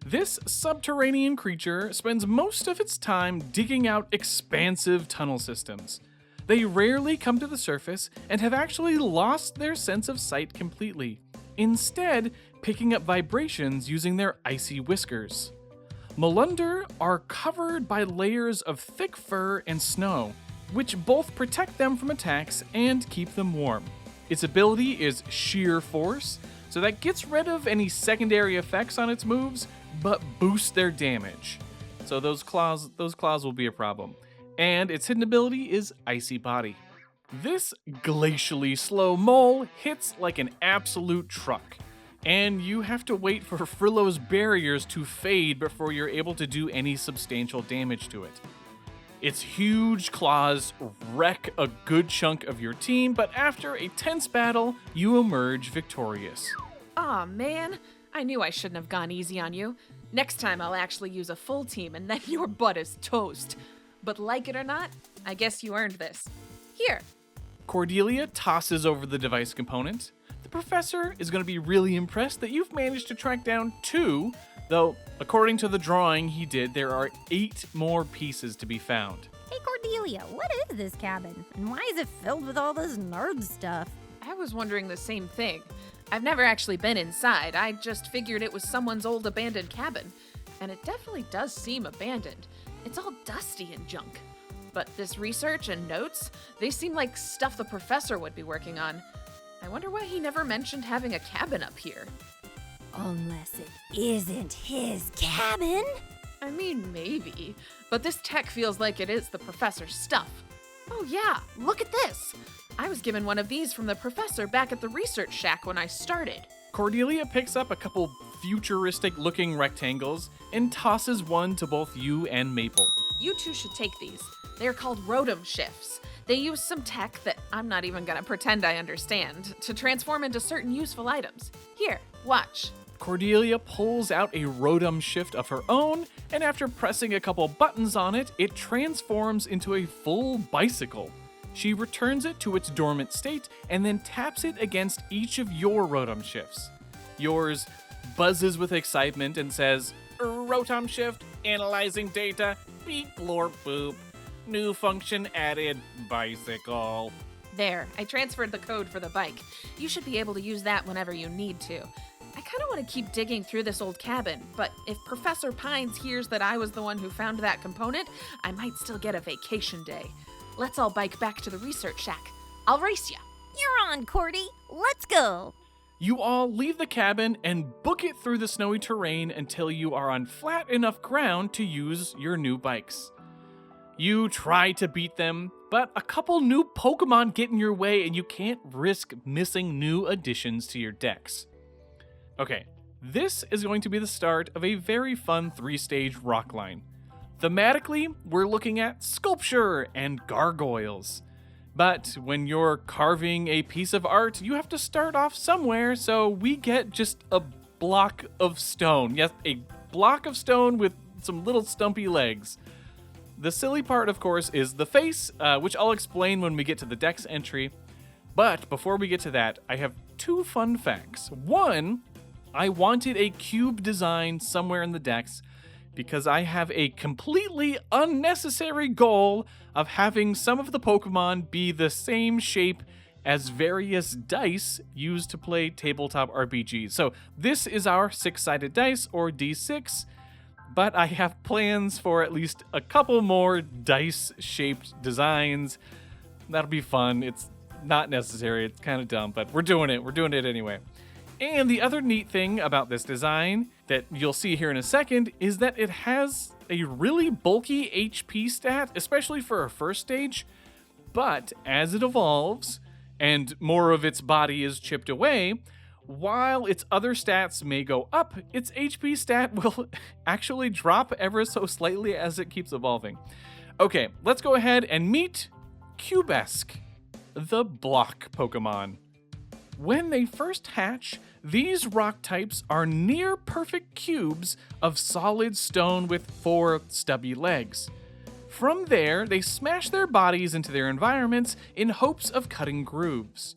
This subterranean creature spends most of its time digging out expansive tunnel systems. They rarely come to the surface and have actually lost their sense of sight completely, instead picking up vibrations using their icy whiskers. Molunder are covered by layers of thick fur and snow, which both protect them from attacks and keep them warm. Its ability is Sheer Force, so that gets rid of any secondary effects on its moves, but boosts their damage. So those claws will be a problem. And its hidden ability is Icy Body. This glacially slow mole hits like an absolute truck, and you have to wait for Frillo's barriers to fade before you're able to do any substantial damage to it. Its huge claws wreck a good chunk of your team, but after a tense battle, you emerge victorious. Aw, man. I knew I shouldn't have gone easy on you. Next time I'll actually use a full team and then your butt is toast. But like it or not, I guess you earned this. Here. Cordelia tosses over the device component. The professor is going to be really impressed that you've managed to track down 2, though according to the drawing he did, there are 8 more pieces to be found. Hey Cordelia, what is this cabin? And why is it filled with all this nerd stuff? I was wondering the same thing. I've never actually been inside. I just figured it was someone's old abandoned cabin. And it definitely does seem abandoned. It's all dusty and junk. But this research and notes, they seem like stuff the professor would be working on. I wonder why he never mentioned having a cabin up here. Unless it isn't his cabin? I mean, maybe. But this tech feels like it is the professor's stuff. Oh yeah, look at this! I was given one of these from the professor back at the research shack when I started. Cordelia picks up a couple futuristic-looking rectangles and tosses one to both you and Maple. You two should take these. They're called Rotom Shifts. They use some tech that I'm not even gonna pretend I understand to transform into certain useful items. Here, watch. Cordelia pulls out a Rotom Shift of her own, and after pressing a couple buttons on it, it transforms into a full bicycle. She returns it to its dormant state and then taps it against each of your Rotom Shifts. Yours buzzes with excitement and says, "Rotom Shift, analyzing data, beep blorp boop. New function added, bicycle." There, I transferred the code for the bike. You should be able to use that whenever you need to. I kind of want to keep digging through this old cabin, but if Professor Pines hears that I was the one who found that component, I might still get a vacation day. Let's all bike back to the research shack. I'll race ya. You're on, Cordy. Let's go. You all leave the cabin and book it through the snowy terrain until you are on flat enough ground to use your new bikes. You try to beat them, but a couple new Pokemon get in your way and you can't risk missing new additions to your decks. Okay, this is going to be the start of a very fun 3-stage rock line. Thematically, we're looking at sculpture and gargoyles. But when you're carving a piece of art, you have to start off somewhere, so we get just a block of stone. Yes, a block of stone with some little stumpy legs. The silly part, of course, is the face, which I'll explain when we get to the dex entry. But before we get to that, I have 2 fun facts. One, I wanted a cube design somewhere in the dex because I have a completely unnecessary goal of having some of the Pokemon be the same shape as various dice used to play tabletop RPGs. So this is our 6-sided dice, or D6, but I have plans for at least a couple more dice-shaped designs. That'll be fun. It's not necessary. It's kind of dumb, but we're doing it. We're doing it anyway. And the other neat thing about this design that you'll see here in a second is that it has a really bulky HP stat, especially for a first stage. But as it evolves and more of its body is chipped away, while its other stats may go up, its HP stat will actually drop ever so slightly as it keeps evolving. Okay, let's go ahead and meet Cubesque, the block Pokemon. When they first hatch, these rock types are near perfect cubes of solid stone with 4 stubby legs. From there, they smash their bodies into their environments in hopes of cutting grooves.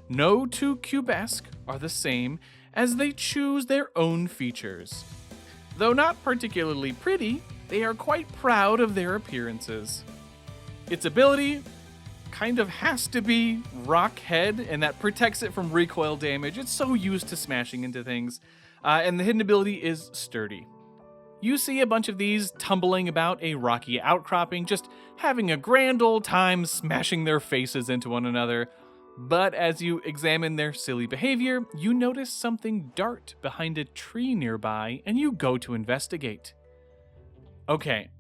No 2 Cubesque are the same, as they choose their own features. Though not particularly pretty, they are quite proud of their appearances. Its ability kind of has to be Rock Head, and that protects it from recoil damage. It's so used to smashing into things. And the hidden ability is Sturdy. You see a bunch of these tumbling about a rocky outcropping, just having a grand old time smashing their faces into one another. But as you examine their silly behavior, you notice something dart behind a tree nearby, and you go to investigate. Okay,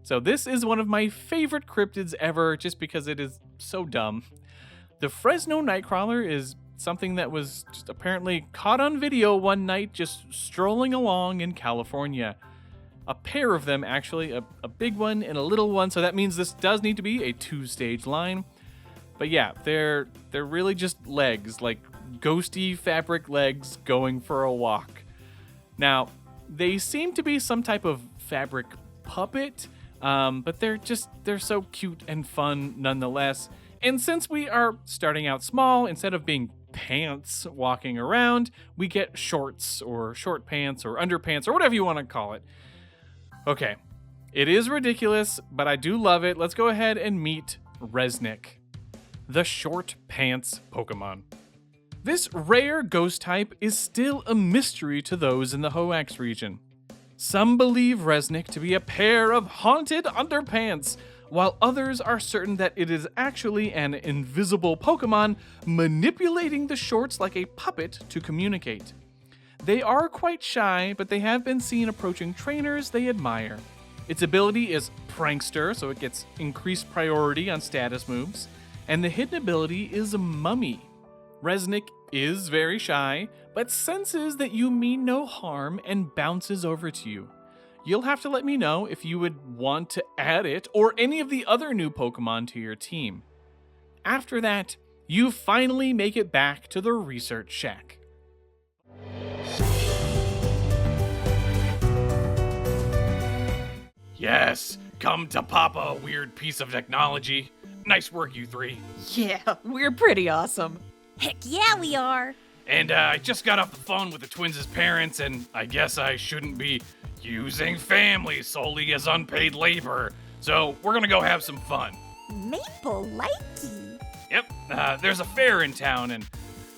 so this is one of my favorite cryptids ever, just because it is so dumb. The Fresno Nightcrawler is something that was just apparently caught on video one night just strolling along in California. A pair of them, actually, a big one and a little one, so that means this does need to be a 2-stage line. But yeah, they're really just legs, like ghosty fabric legs going for a walk. Now, they seem to be some type of fabric puppet, but they're so cute and fun nonetheless. And since we are starting out small, instead of being pants walking around, we get shorts or short pants or underpants or whatever you want to call it. Okay, it is ridiculous, but I do love it. Let's go ahead and meet Resnick, the short pants Pokemon. This rare ghost type is still a mystery to those in the Hoenn region. Some believe Resnick to be a pair of haunted underpants, while others are certain that it is actually an invisible Pokemon manipulating the shorts like a puppet to communicate. They are quite shy, but they have been seen approaching trainers they admire. Its ability is Prankster, so it gets increased priority on status moves, and the hidden ability is Mummy. Resnick is very shy, but senses that you mean no harm and bounces over to you. You'll have to let me know if you would want to add it or any of the other new Pokemon to your team. After that, you finally make it back to the research shack. Yes, come to Papa, weird piece of technology. Nice work, you three. Yeah, we're pretty awesome. Heck yeah, we are. And I just got off the phone with the twins' parents, and I guess I shouldn't be using family solely as unpaid labor. So we're gonna go have some fun. Maple likey. Yep, there's a fair in town, and,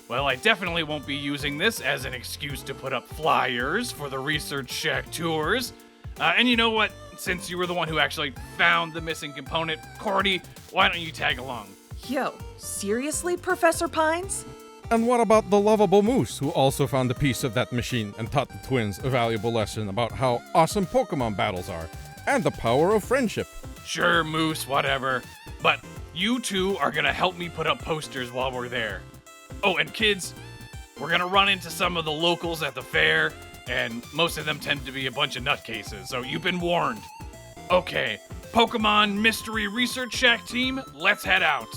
well, I definitely won't be using this as an excuse to put up flyers for the Research Shack tours. And you know what? Since you were the one who actually found the missing component, Cordy, why don't you tag along? Yo, seriously, Professor Pines? And what about the lovable moose who also found a piece of that machine and taught the twins a valuable lesson about how awesome Pokemon battles are and the power of friendship? Sure, Moose, whatever. But you two are gonna help me put up posters while we're there. Oh, and kids, we're gonna run into some of the locals at the fair, and most of them tend to be a bunch of nutcases, so you've been warned. Okay, Pokemon Mystery Research Shack team, let's head out.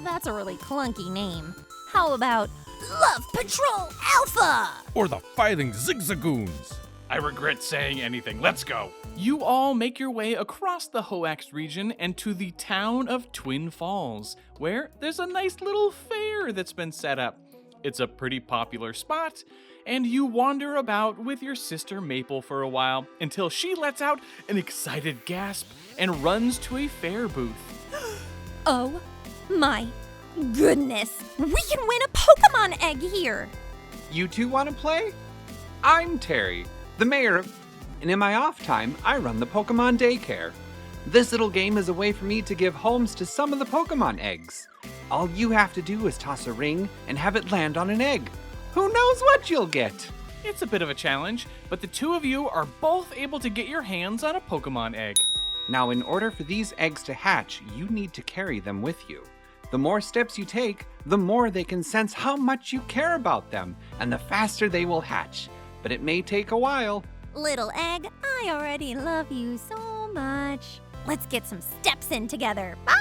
That's a really clunky name. How about Love Patrol Alpha? Or the Fighting Zigzagoons? I regret saying anything. Let's go. You all make your way across the Hoax region and to the town of Twin Falls, where there's a nice little fair that's been set up. It's a pretty popular spot, and you wander about with your sister Maple for a while until she lets out an excited gasp and runs to a fair booth. Oh my goodness. We can win a Pokemon egg here. You two want to play? I'm Terry, the mayor of... And in my off time, I run the Pokemon daycare. This little game is a way for me to give homes to some of the Pokemon eggs. All you have to do is toss a ring and have it land on an egg. Who knows what you'll get? It's a bit of a challenge, but the two of you are both able to get your hands on a Pokemon egg. Now, in order for these eggs to hatch, you need to carry them with you. The more steps you take, the more they can sense how much you care about them, and the faster they will hatch. But it may take a while. Little egg, I already love you so much. Let's get some steps in together. Ah!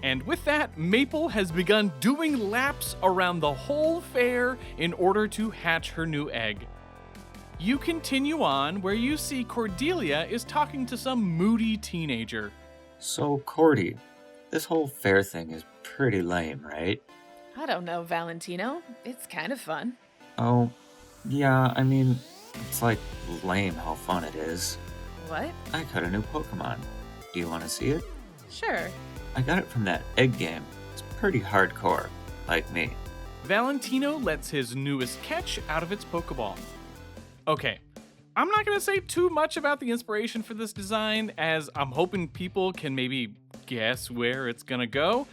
And with that, Maple has begun doing laps around the whole fair in order to hatch her new egg. You continue on where you see Cordelia is talking to some moody teenager. So, Cordy, this whole fair thing is pretty lame, right? I don't know, Valentino. It's kind of fun. Oh, yeah, I mean, it's like lame how fun it is. What? I caught a new Pokemon. Do you want to see it? Sure. I got it from that egg game. It's pretty hardcore, like me. Valentino lets his newest catch out of its Pokeball. Okay, I'm not going to say too much about the inspiration for this design, as I'm hoping people can maybe guess where it's going to go.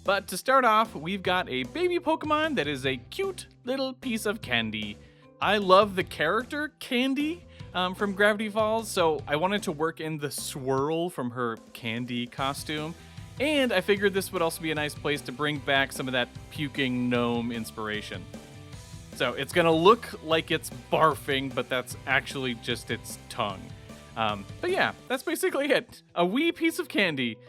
But to start off, we've got a baby Pokemon that is a cute little piece of candy. I love the character Candy from Gravity Falls, so I wanted to work in the swirl from her candy costume. And I figured this would also be a nice place to bring back some of that puking gnome inspiration. So it's gonna look like it's barfing, but that's actually just its tongue. But yeah, that's basically it. A wee piece of candy.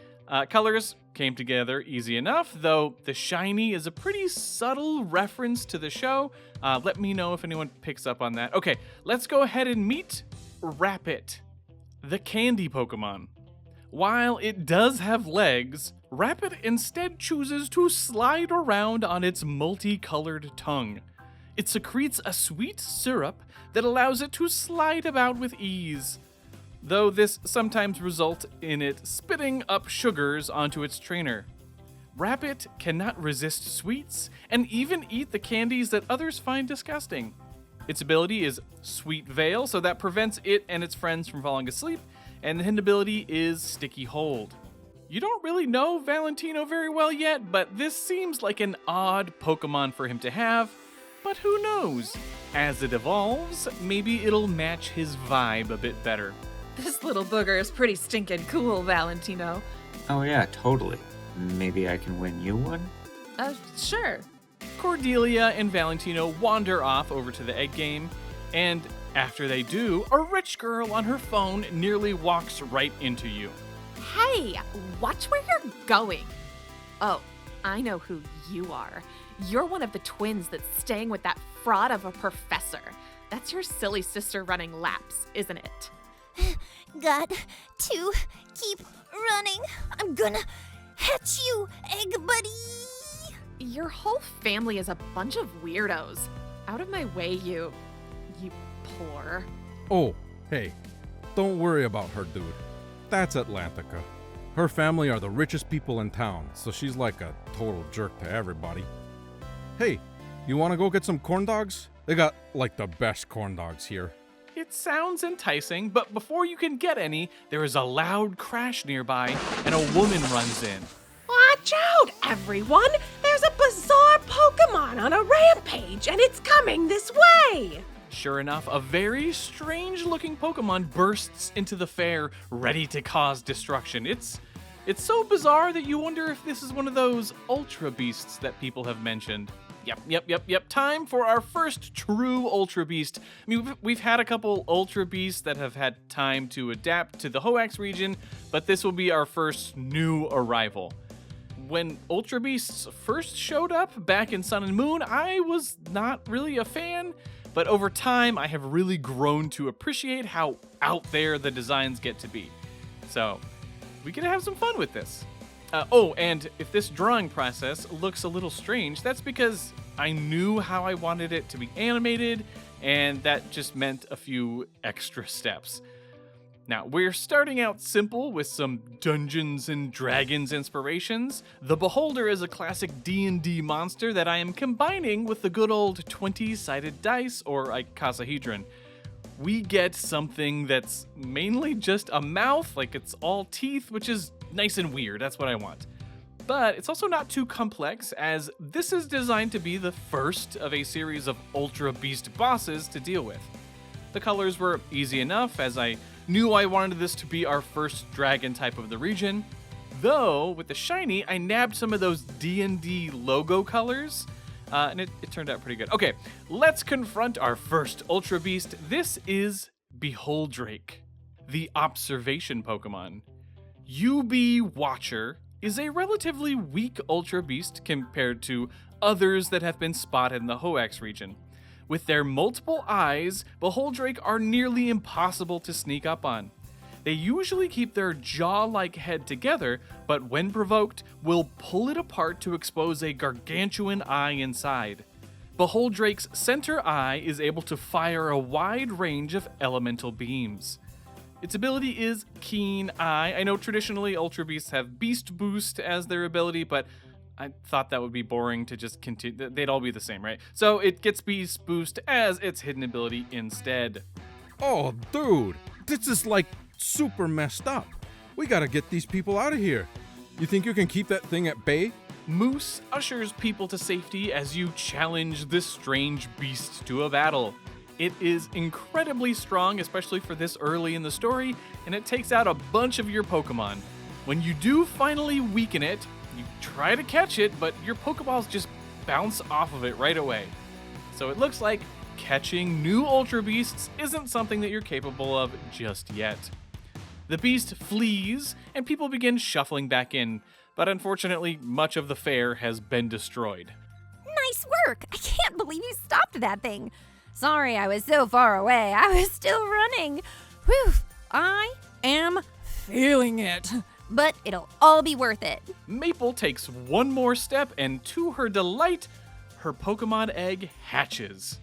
Colors came together easy enough, though the shiny is a pretty subtle reference to the show. Let me know if anyone picks up on that. Okay, let's go ahead and meet Rapid, the candy Pokemon. While it does have legs, Rapid instead chooses to slide around on its multicolored tongue. It secretes a sweet syrup that allows it to slide about with ease, though this sometimes results in it spitting up sugars onto its trainer. Rapid cannot resist sweets and even eat the candies that others find disgusting. Its ability is Sweet Veil, so that prevents it and its friends from falling asleep, and the hidden ability is Sticky Hold. You don't really know Valentino very well yet, but this seems like an odd Pokemon for him to have, but who knows? As it evolves, maybe it'll match his vibe a bit better. This little booger is pretty stinking cool, Valentino. Oh yeah, totally. Maybe I can win you one? Sure. Cordelia and Valentino wander off over to the egg game, and after they do, a rich girl on her phone nearly walks right into you. Hey, watch where you're going. Oh, I know who you are. You're one of the twins that's staying with that fraud of a professor. That's your silly sister running laps, isn't it? got to keep running. I'm gonna hatch you, egg buddy. Your whole family is a bunch of weirdos. Out of my way, you poor. Oh, hey, don't worry about her, dude. That's Atlantica. Her family are the richest people in town, so she's like a total jerk to everybody. Hey, you want to go get some corn dogs? They got, like, the best corn dogs here. It sounds enticing, but before you can get any, there is a loud crash nearby, and a woman runs in. Watch out, everyone! There's a bizarre Pokémon on a rampage, and it's coming this way! Sure enough, a very strange-looking Pokémon bursts into the fair, ready to cause destruction. It's so bizarre that you wonder if this is one of those Ultra Beasts that people have mentioned. Yep. Time for our first true Ultra Beast. I mean, we've had a couple Ultra Beasts that have had time to adapt to the Hoenn region, but this will be our first new arrival. When Ultra Beasts first showed up back in Sun and Moon, I was not really a fan, but over time I have really grown to appreciate how out there the designs get to be. So, we get to have some fun with this. And if this drawing process looks a little strange, that's because I knew how I wanted it to be animated, and that just meant a few extra steps. Now, we're starting out simple with some Dungeons and Dragons inspirations. The Beholder is a classic D&D monster that I am combining with the good old 20-sided dice, or icosahedron. We get something that's mainly just a mouth, like it's all teeth, which is nice and weird. That's what I want. But it's also not too complex, as this is designed to be the first of a series of Ultra Beast bosses to deal with. The colors were easy enough, as I knew I wanted this to be our first dragon type of the region. Though, with the shiny, I nabbed some of those D&D logo colors, and it turned out pretty good. Okay, let's confront our first Ultra Beast. This is Beholdrake, the observation Pokemon. UB Watcher is a relatively weak Ultra Beast compared to others that have been spotted in the Hoenn region. With their multiple eyes, Beholdrake are nearly impossible to sneak up on. They usually keep their jaw-like head together, but when provoked, will pull it apart to expose a gargantuan eye inside. Beholdrake's center eye is able to fire a wide range of elemental beams. Its ability is Keen Eye. I know traditionally Ultra Beasts have Beast Boost as their ability, but I thought that would be boring to just continue. They'd all be the same, right? So it gets Beast Boost as its hidden ability instead. Oh, dude, this is like super messed up. We gotta get these people out of here. You think you can keep that thing at bay? Moose ushers people to safety as you challenge this strange beast to a battle. It is incredibly strong, especially for this early in the story, and it takes out a bunch of your Pokemon. When you do finally weaken it, you try to catch it, but your Pokeballs just bounce off of it right away. So it looks like catching new Ultra Beasts isn't something that you're capable of just yet. The beast flees, and people begin shuffling back in, but unfortunately, much of the fair has been destroyed. Nice work! I can't believe you stopped that thing. Sorry I was so far away. I was still running. Whew, I am feeling it. But it'll all be worth it. Maple takes one more step, and to her delight, her Pokemon egg hatches.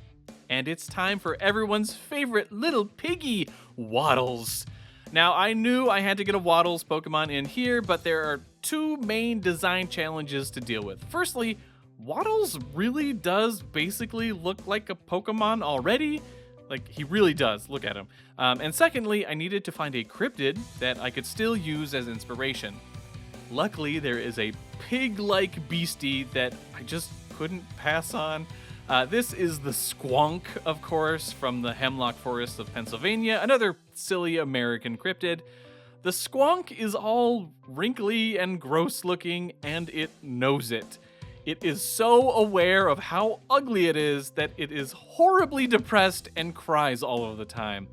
And it's time for everyone's favorite little piggy, Waddles. Now, I knew I had to get a Waddles Pokemon in here, but there are two main design challenges to deal with. Firstly, Waddles really does basically look like a Pokemon already. Like, he really does. Look at him. And secondly, I needed to find a cryptid that I could still use as inspiration. Luckily, there is a pig-like beastie that I just couldn't pass on. This is the Squonk, of course, from the Hemlock Forest of Pennsylvania, another silly American cryptid. The Squonk is all wrinkly and gross-looking, and it knows it. It is so aware of how ugly it is that it is horribly depressed and cries all of the time.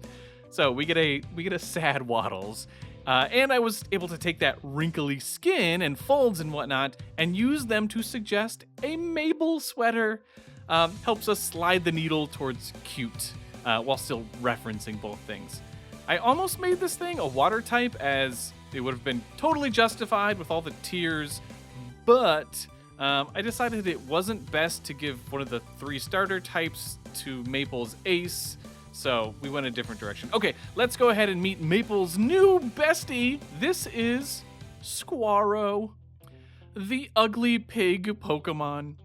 So we get a sad Waddles. And I was able to take that wrinkly skin and folds and whatnot and use them to suggest a Mabel sweater. Helps us slide the needle towards cute while still referencing both things. I almost made this thing a water type, as it would have been totally justified with all the tiers, but I decided it wasn't best to give one of the 3 starter types to Maple's ace, so we went a different direction. Okay, let's go ahead and meet Maple's new bestie. This is Squarrow, the ugly pig Pokemon.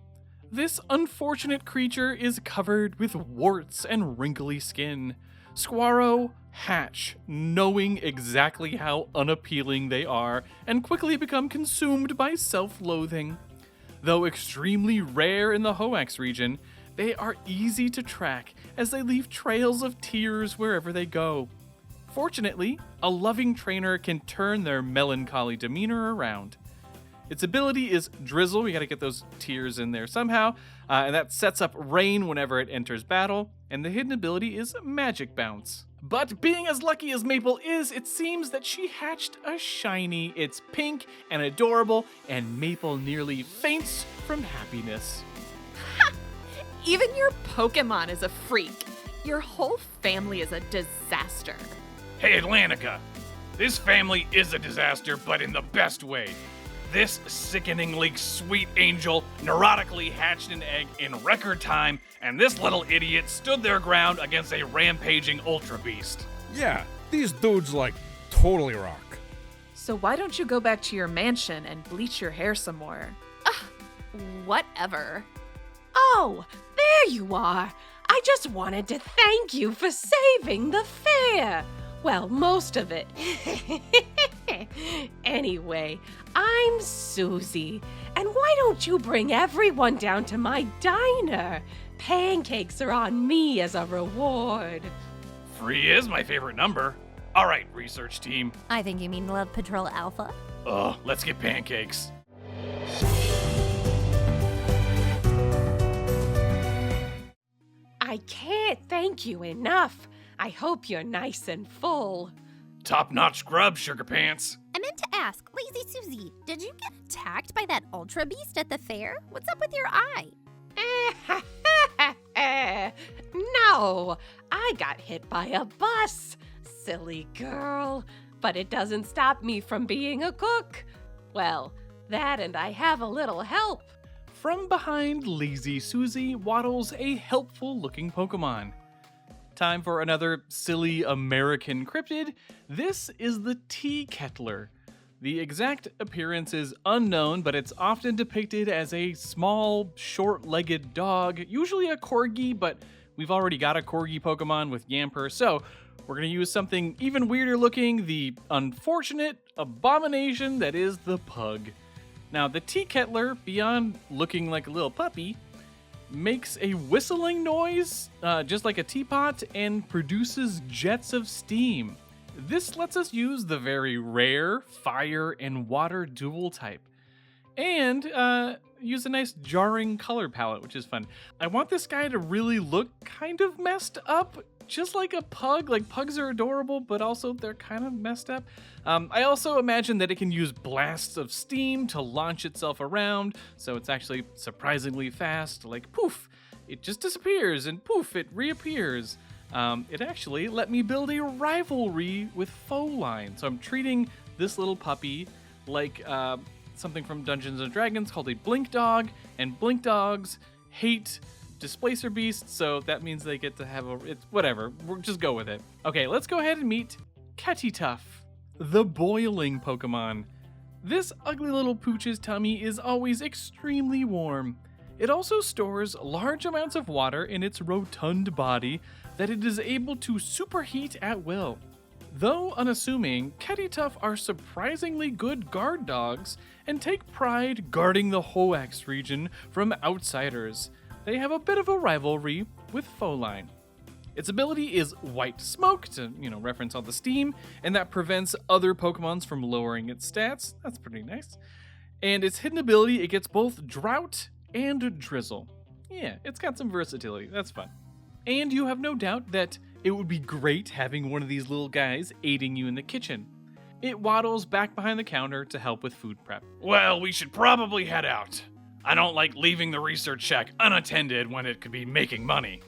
This unfortunate creature is covered with warts and wrinkly skin. Squarrow hatch, knowing exactly how unappealing they are, and quickly become consumed by self-loathing. Though extremely rare in the Hoenn region, they are easy to track as they leave trails of tears wherever they go. Fortunately, a loving trainer can turn their melancholy demeanor around. Its ability is Drizzle. We gotta get those tears in there somehow. And that sets up rain whenever it enters battle. And the hidden ability is Magic Bounce. But being as lucky as Maple is, it seems that she hatched a shiny. It's pink and adorable, and Maple nearly faints from happiness. Even your Pokemon is a freak. Your whole family is a disaster. Hey, Atlantica. This family is a disaster, but in the best way. This sickeningly sweet angel neurotically hatched an egg in record time, and this little idiot stood their ground against a rampaging Ultra Beast. Yeah, these dudes, totally rock. So why don't you go back to your mansion and bleach your hair some more? Whatever. Oh, there you are. I just wanted to thank you for saving the fair. Well, most of it. Anyway, I'm Susie, and why don't you bring everyone down to my diner? Pancakes are on me as a reward. Free is my favorite number. All right, research team. I think you mean Love Patrol Alpha. Let's get pancakes. I can't thank you enough. I hope you're nice and full. Top-notch grub, Sugar Pants. I meant to ask, Lazy Susie, did you get attacked by that Ultra Beast at the fair? What's up with your eye? No, I got hit by a bus. Silly girl. But it doesn't stop me from being a cook. Well, that and I have a little help. From behind Lazy Susie waddles a helpful-looking Pokemon. Time for another silly American cryptid. This is the Tea Kettler. The exact appearance is unknown, but it's often depicted as a small, short-legged dog, usually a corgi, but we've already got a corgi Pokemon with Yamper, so we're going to use something even weirder looking, the unfortunate abomination that is the pug. Now, the Tea Kettler, beyond looking like a little puppy, makes a whistling noise, just like a teapot, and produces jets of steam. This lets us use the very rare fire and water dual type, and use a nice jarring color palette, which is fun. I want this guy to really look kind of messed up, just like a pug. Like, pugs are adorable, but also they're kind of messed up. I also imagine that it can use blasts of steam to launch itself around, so it's actually surprisingly fast. Like, poof, it just disappears, and poof, it reappears. It actually let me build a rivalry with Foline, so I'm treating this little puppy like something from Dungeons & Dragons called a Blink Dog, and Blink Dogs hate Displacer Beasts, so that means they get to have it's whatever, we'll just go with it. Okay, let's go ahead and meet Kettytuff, the boiling Pokemon. This ugly little pooch's tummy is always extremely warm. It also stores large amounts of water in its rotund body that it is able to superheat at will. Though unassuming, Kettytuff are surprisingly good guard dogs and take pride guarding the Hoenn region from outsiders. They have a bit of a rivalry with Foline. Its ability is White Smoke, to, reference all the steam, and that prevents other Pokemons from lowering its stats. That's pretty nice. And its hidden ability, it gets both Drought and Drizzle. Yeah, it's got some versatility. That's fun. And you have no doubt that it would be great having one of these little guys aiding you in the kitchen. It waddles back behind the counter to help with food prep. Well, we should probably head out. I don't like leaving the research shack unattended when it could be making money.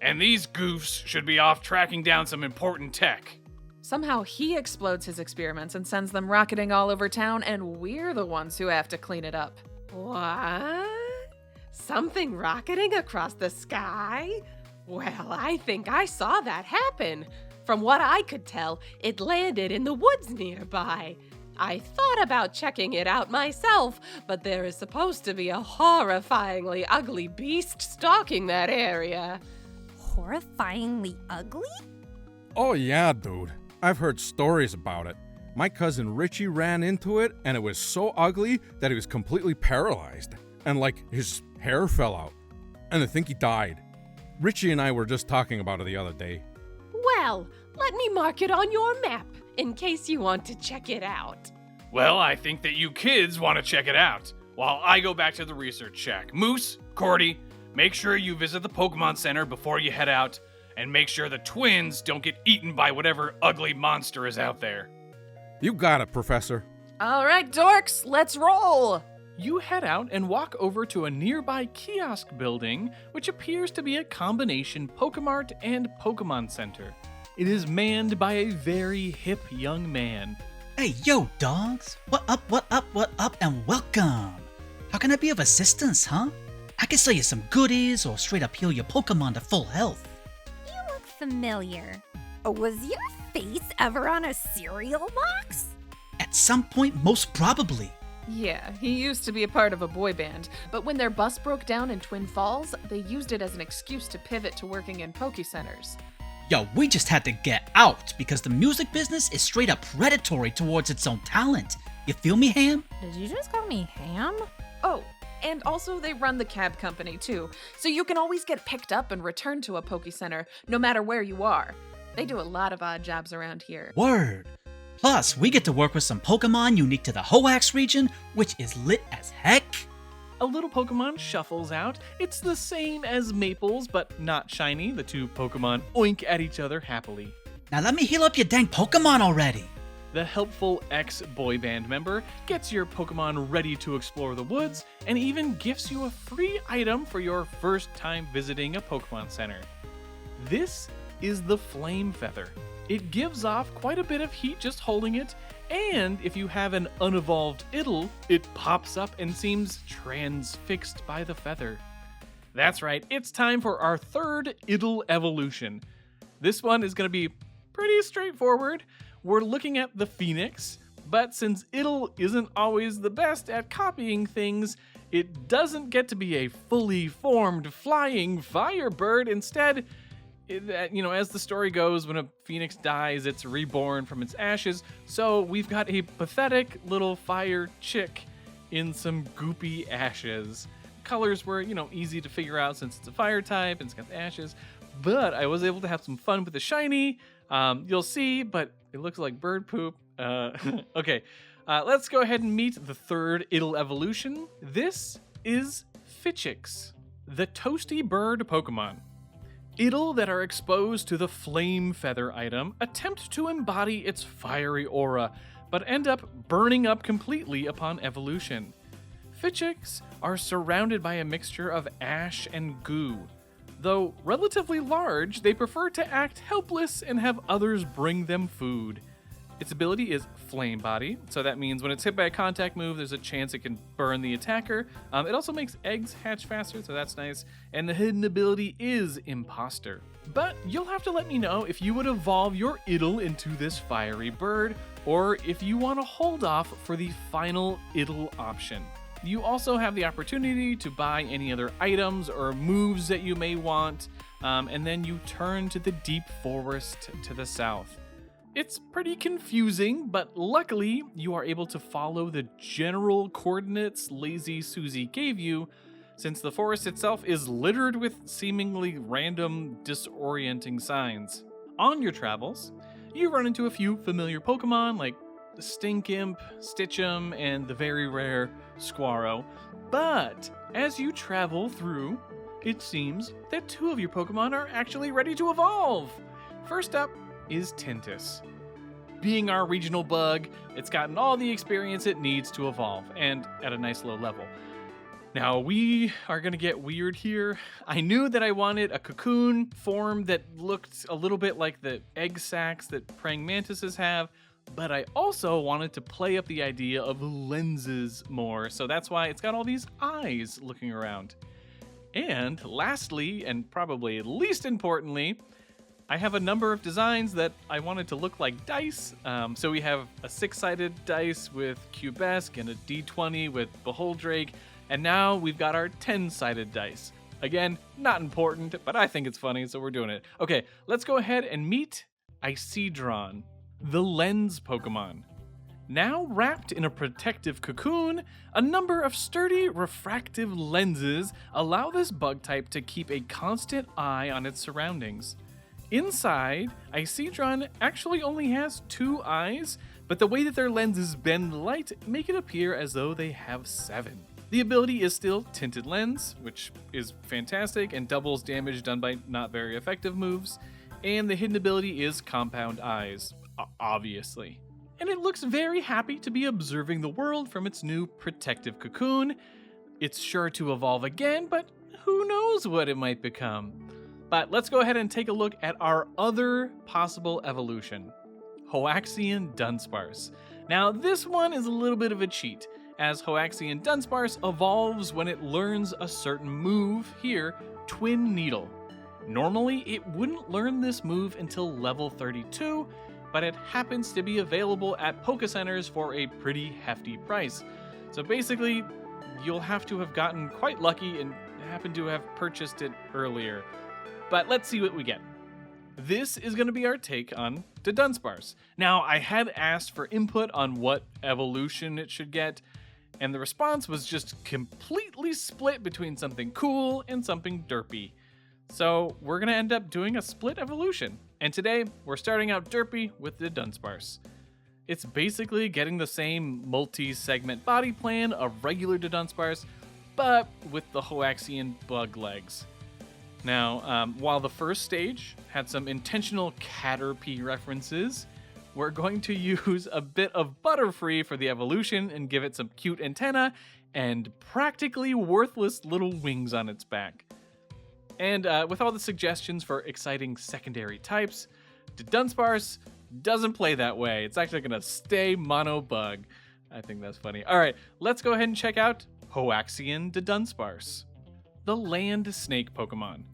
And these goofs should be off tracking down some important tech. Somehow he explodes his experiments and sends them rocketing all over town, and we're the ones who have to clean it up. What? Something rocketing across the sky? Well, I think I saw that happen. From what I could tell, it landed in the woods nearby. I thought about checking it out myself, but there is supposed to be a horrifyingly ugly beast stalking that area. Horrifyingly ugly? Oh yeah, dude. I've heard stories about it. My cousin Richie ran into it, and it was so ugly that he was completely paralyzed. And like, his hair fell out. And I think he died. Richie and I were just talking about it the other day. Well, let me mark it on your map, in case you want to check it out. Well, I think that you kids want to check it out, while I go back to the research shack. Moose, Cordy, make sure you visit the Pokemon Center before you head out, and make sure the twins don't get eaten by whatever ugly monster is out there. You got it, Professor. All right, dorks, let's roll! You head out and walk over to a nearby kiosk building, which appears to be a combination Pokemart and Pokemon Center. It is manned by a very hip young man. Hey, yo, dogs! What up, and welcome! How can I be of assistance, huh? I can sell you some goodies or straight up heal your Pokemon to full health. You look familiar. Was your face ever on a cereal box? At some point, most probably. Yeah, he used to be a part of a boy band, but when their bus broke down in Twin Falls, they used it as an excuse to pivot to working in Poke Centers. Yo, we just had to get out because the music business is straight up predatory towards its own talent. You feel me, Ham? Did you just call me Ham? Oh, and also they run the cab company too, so you can always get picked up and returned to a Poke Center, no matter where you are. They do a lot of odd jobs around here. Word. Plus, we get to work with some Pokemon unique to the Hoax region, which is lit as heck. A little Pokemon shuffles out. It's the same as Maple's, but not shiny. The two Pokemon oink at each other happily. Now let me heal up your dang Pokemon already. The helpful ex-boy band member gets your Pokemon ready to explore the woods and even gifts you a free item for your first time visiting a Pokemon Center. This is the Flame Feather. It gives off quite a bit of heat just holding it, and if you have an unevolved Idle, it pops up and seems transfixed by the feather. That's right, it's time for our third Idle evolution. This one is going to be pretty straightforward. We're looking at the Phoenix, but since Idle isn't always the best at copying things, it doesn't get to be a fully formed flying firebird. Instead, as the story goes, when a phoenix dies, it's reborn from its ashes. So we've got a pathetic little fire chick in some goopy ashes. Colors were, easy to figure out since it's a fire type and it's got the ashes. But I was able to have some fun with the shiny. You'll see, but it looks like bird poop. Okay, let's go ahead and meet the third Idle evolution. This is Fitchix, the toasty bird Pokemon. Idle that are exposed to the Flame Feather item attempt to embody its fiery aura, but end up burning up completely upon evolution. Fitchix are surrounded by a mixture of ash and goo. Though relatively large, they prefer to act helpless and have others bring them food. Its ability is Flame Body, so that means when it's hit by a contact move, there's a chance it can burn the attacker. It also makes eggs hatch faster, so that's nice. And the hidden ability is Imposter. But you'll have to let me know if you would evolve your Idle into this fiery bird, or if you want to hold off for the final Idle option. You also have the opportunity to buy any other items or moves that you may want, and then you turn to the deep forest to the south. It's pretty confusing, but luckily you are able to follow the general coordinates Lazy Susie gave you, since the forest itself is littered with seemingly random, disorienting signs. On your travels, you run into a few familiar Pokemon like the Stinkimp, Stitchum, and the very rare Squirrel. But as you travel through, it seems that two of your Pokemon are actually ready to evolve. First up is Tintus. Being our regional bug, it's gotten all the experience it needs to evolve, and at a nice low level. Now, we are going to get weird here. I knew that I wanted a cocoon form that looked a little bit like the egg sacs that praying mantises have, but I also wanted to play up the idea of lenses more, so that's why it's got all these eyes looking around. And lastly, and probably least importantly, I have a number of designs that I wanted to look like dice. So we have a 6-sided dice with Cubesque and a D20 with Beholdrake, and now we've got our 10-sided dice. Again, not important, but I think it's funny, so we're doing it. Okay, let's go ahead and meet Isidron, the Lens Pokemon. Now wrapped in a protective cocoon, a number of sturdy refractive lenses allow this bug type to keep a constant eye on its surroundings. Inside, Isidron actually only has 2 eyes, but the way that their lenses bend light make it appear as though they have 7. The ability is still Tinted Lens, which is fantastic and doubles damage done by not very effective moves, and the hidden ability is Compound Eyes, obviously. And it looks very happy to be observing the world from its new protective cocoon. It's sure to evolve again, but who knows what it might become. But let's go ahead and take a look at our other possible evolution, Hoaxian Dunsparce. Now this one is a little bit of a cheat, as Hoaxian Dunsparce evolves when it learns a certain move here, Twin Needle. Normally it wouldn't learn this move until level 32, but it happens to be available at Pokécenters for a pretty hefty price. So basically, you'll have to have gotten quite lucky and happen to have purchased it earlier. But let's see what we get. This is going to be our take on the Dunsparce. Now, I had asked for input on what evolution it should get, and the response was just completely split between something cool and something derpy. So we're going to end up doing a split evolution. And today, we're starting out derpy with the Dunsparce. It's basically getting the same multi-segment body plan of regular Dunsparce, but with the Hoaxian bug legs. Now, while the first stage had some intentional Caterpie references, we're going to use a bit of Butterfree for the evolution and give it some cute antenna and practically worthless little wings on its back. And with all the suggestions for exciting secondary types, the Dunsparce doesn't play that way. It's actually going to stay mono bug. I think that's funny. All right, let's go ahead and check out Hoaxian Dunsparce, the land snake Pokemon.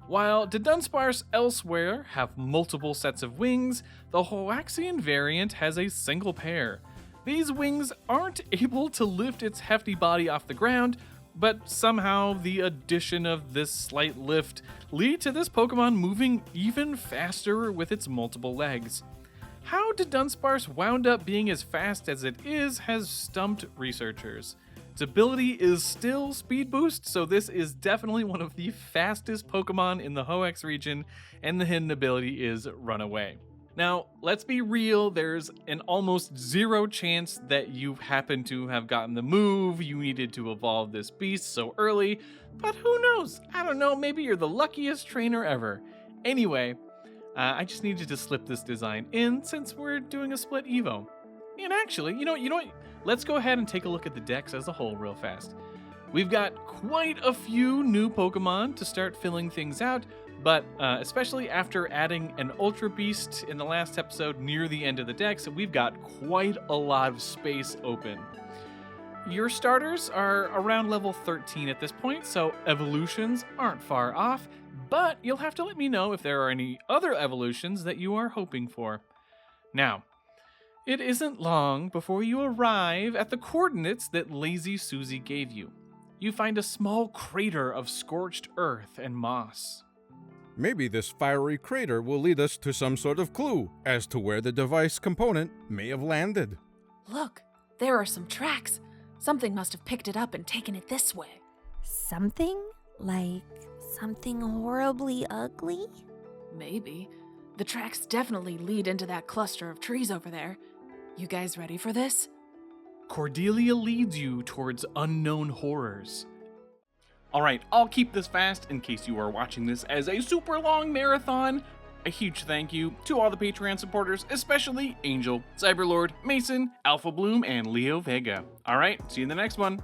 While the Dunsparce elsewhere have multiple sets of wings, the Hoaxian variant has a single pair. These wings aren't able to lift its hefty body off the ground, but somehow the addition of this slight lift lead to this Pokemon moving even faster with its multiple legs. How the Dunsparce wound up being as fast as it is has stumped researchers. Its ability is still Speed Boost, so this is definitely one of the fastest Pokemon in the Hoenn region, and the hidden ability is Runaway. Now, let's be real, there's an almost 0 chance that you happen to have gotten the move you needed to evolve this beast so early, but who knows? I don't know, maybe you're the luckiest trainer ever. Anyway, I just needed to slip this design in since we're doing a split Evo. And actually, you know what? Let's go ahead and take a look at the decks as a whole real fast. We've got quite a few new Pokemon to start filling things out, but especially after adding an Ultra Beast in the last episode near the end of the deck, so we've got quite a lot of space open. Your starters are around level 13 at this point, so evolutions aren't far off, but you'll have to let me know if there are any other evolutions that you are hoping for. Now, it isn't long before you arrive at the coordinates that Lazy Susie gave you. You find a small crater of scorched earth and moss. Maybe this fiery crater will lead us to some sort of clue as to where the device component may have landed. Look, there are some tracks. Something must have picked it up and taken it this way. Something? Like something horribly ugly? Maybe. The tracks definitely lead into that cluster of trees over there. You guys ready for this? Cordelia leads you towards unknown horrors. Alright, I'll keep this fast in case you are watching this as a super long marathon. A huge thank you to all the Patreon supporters, especially Angel, Cyberlord, Mason, Alphabloom, and Leo Vega. Alright, see you in the next one.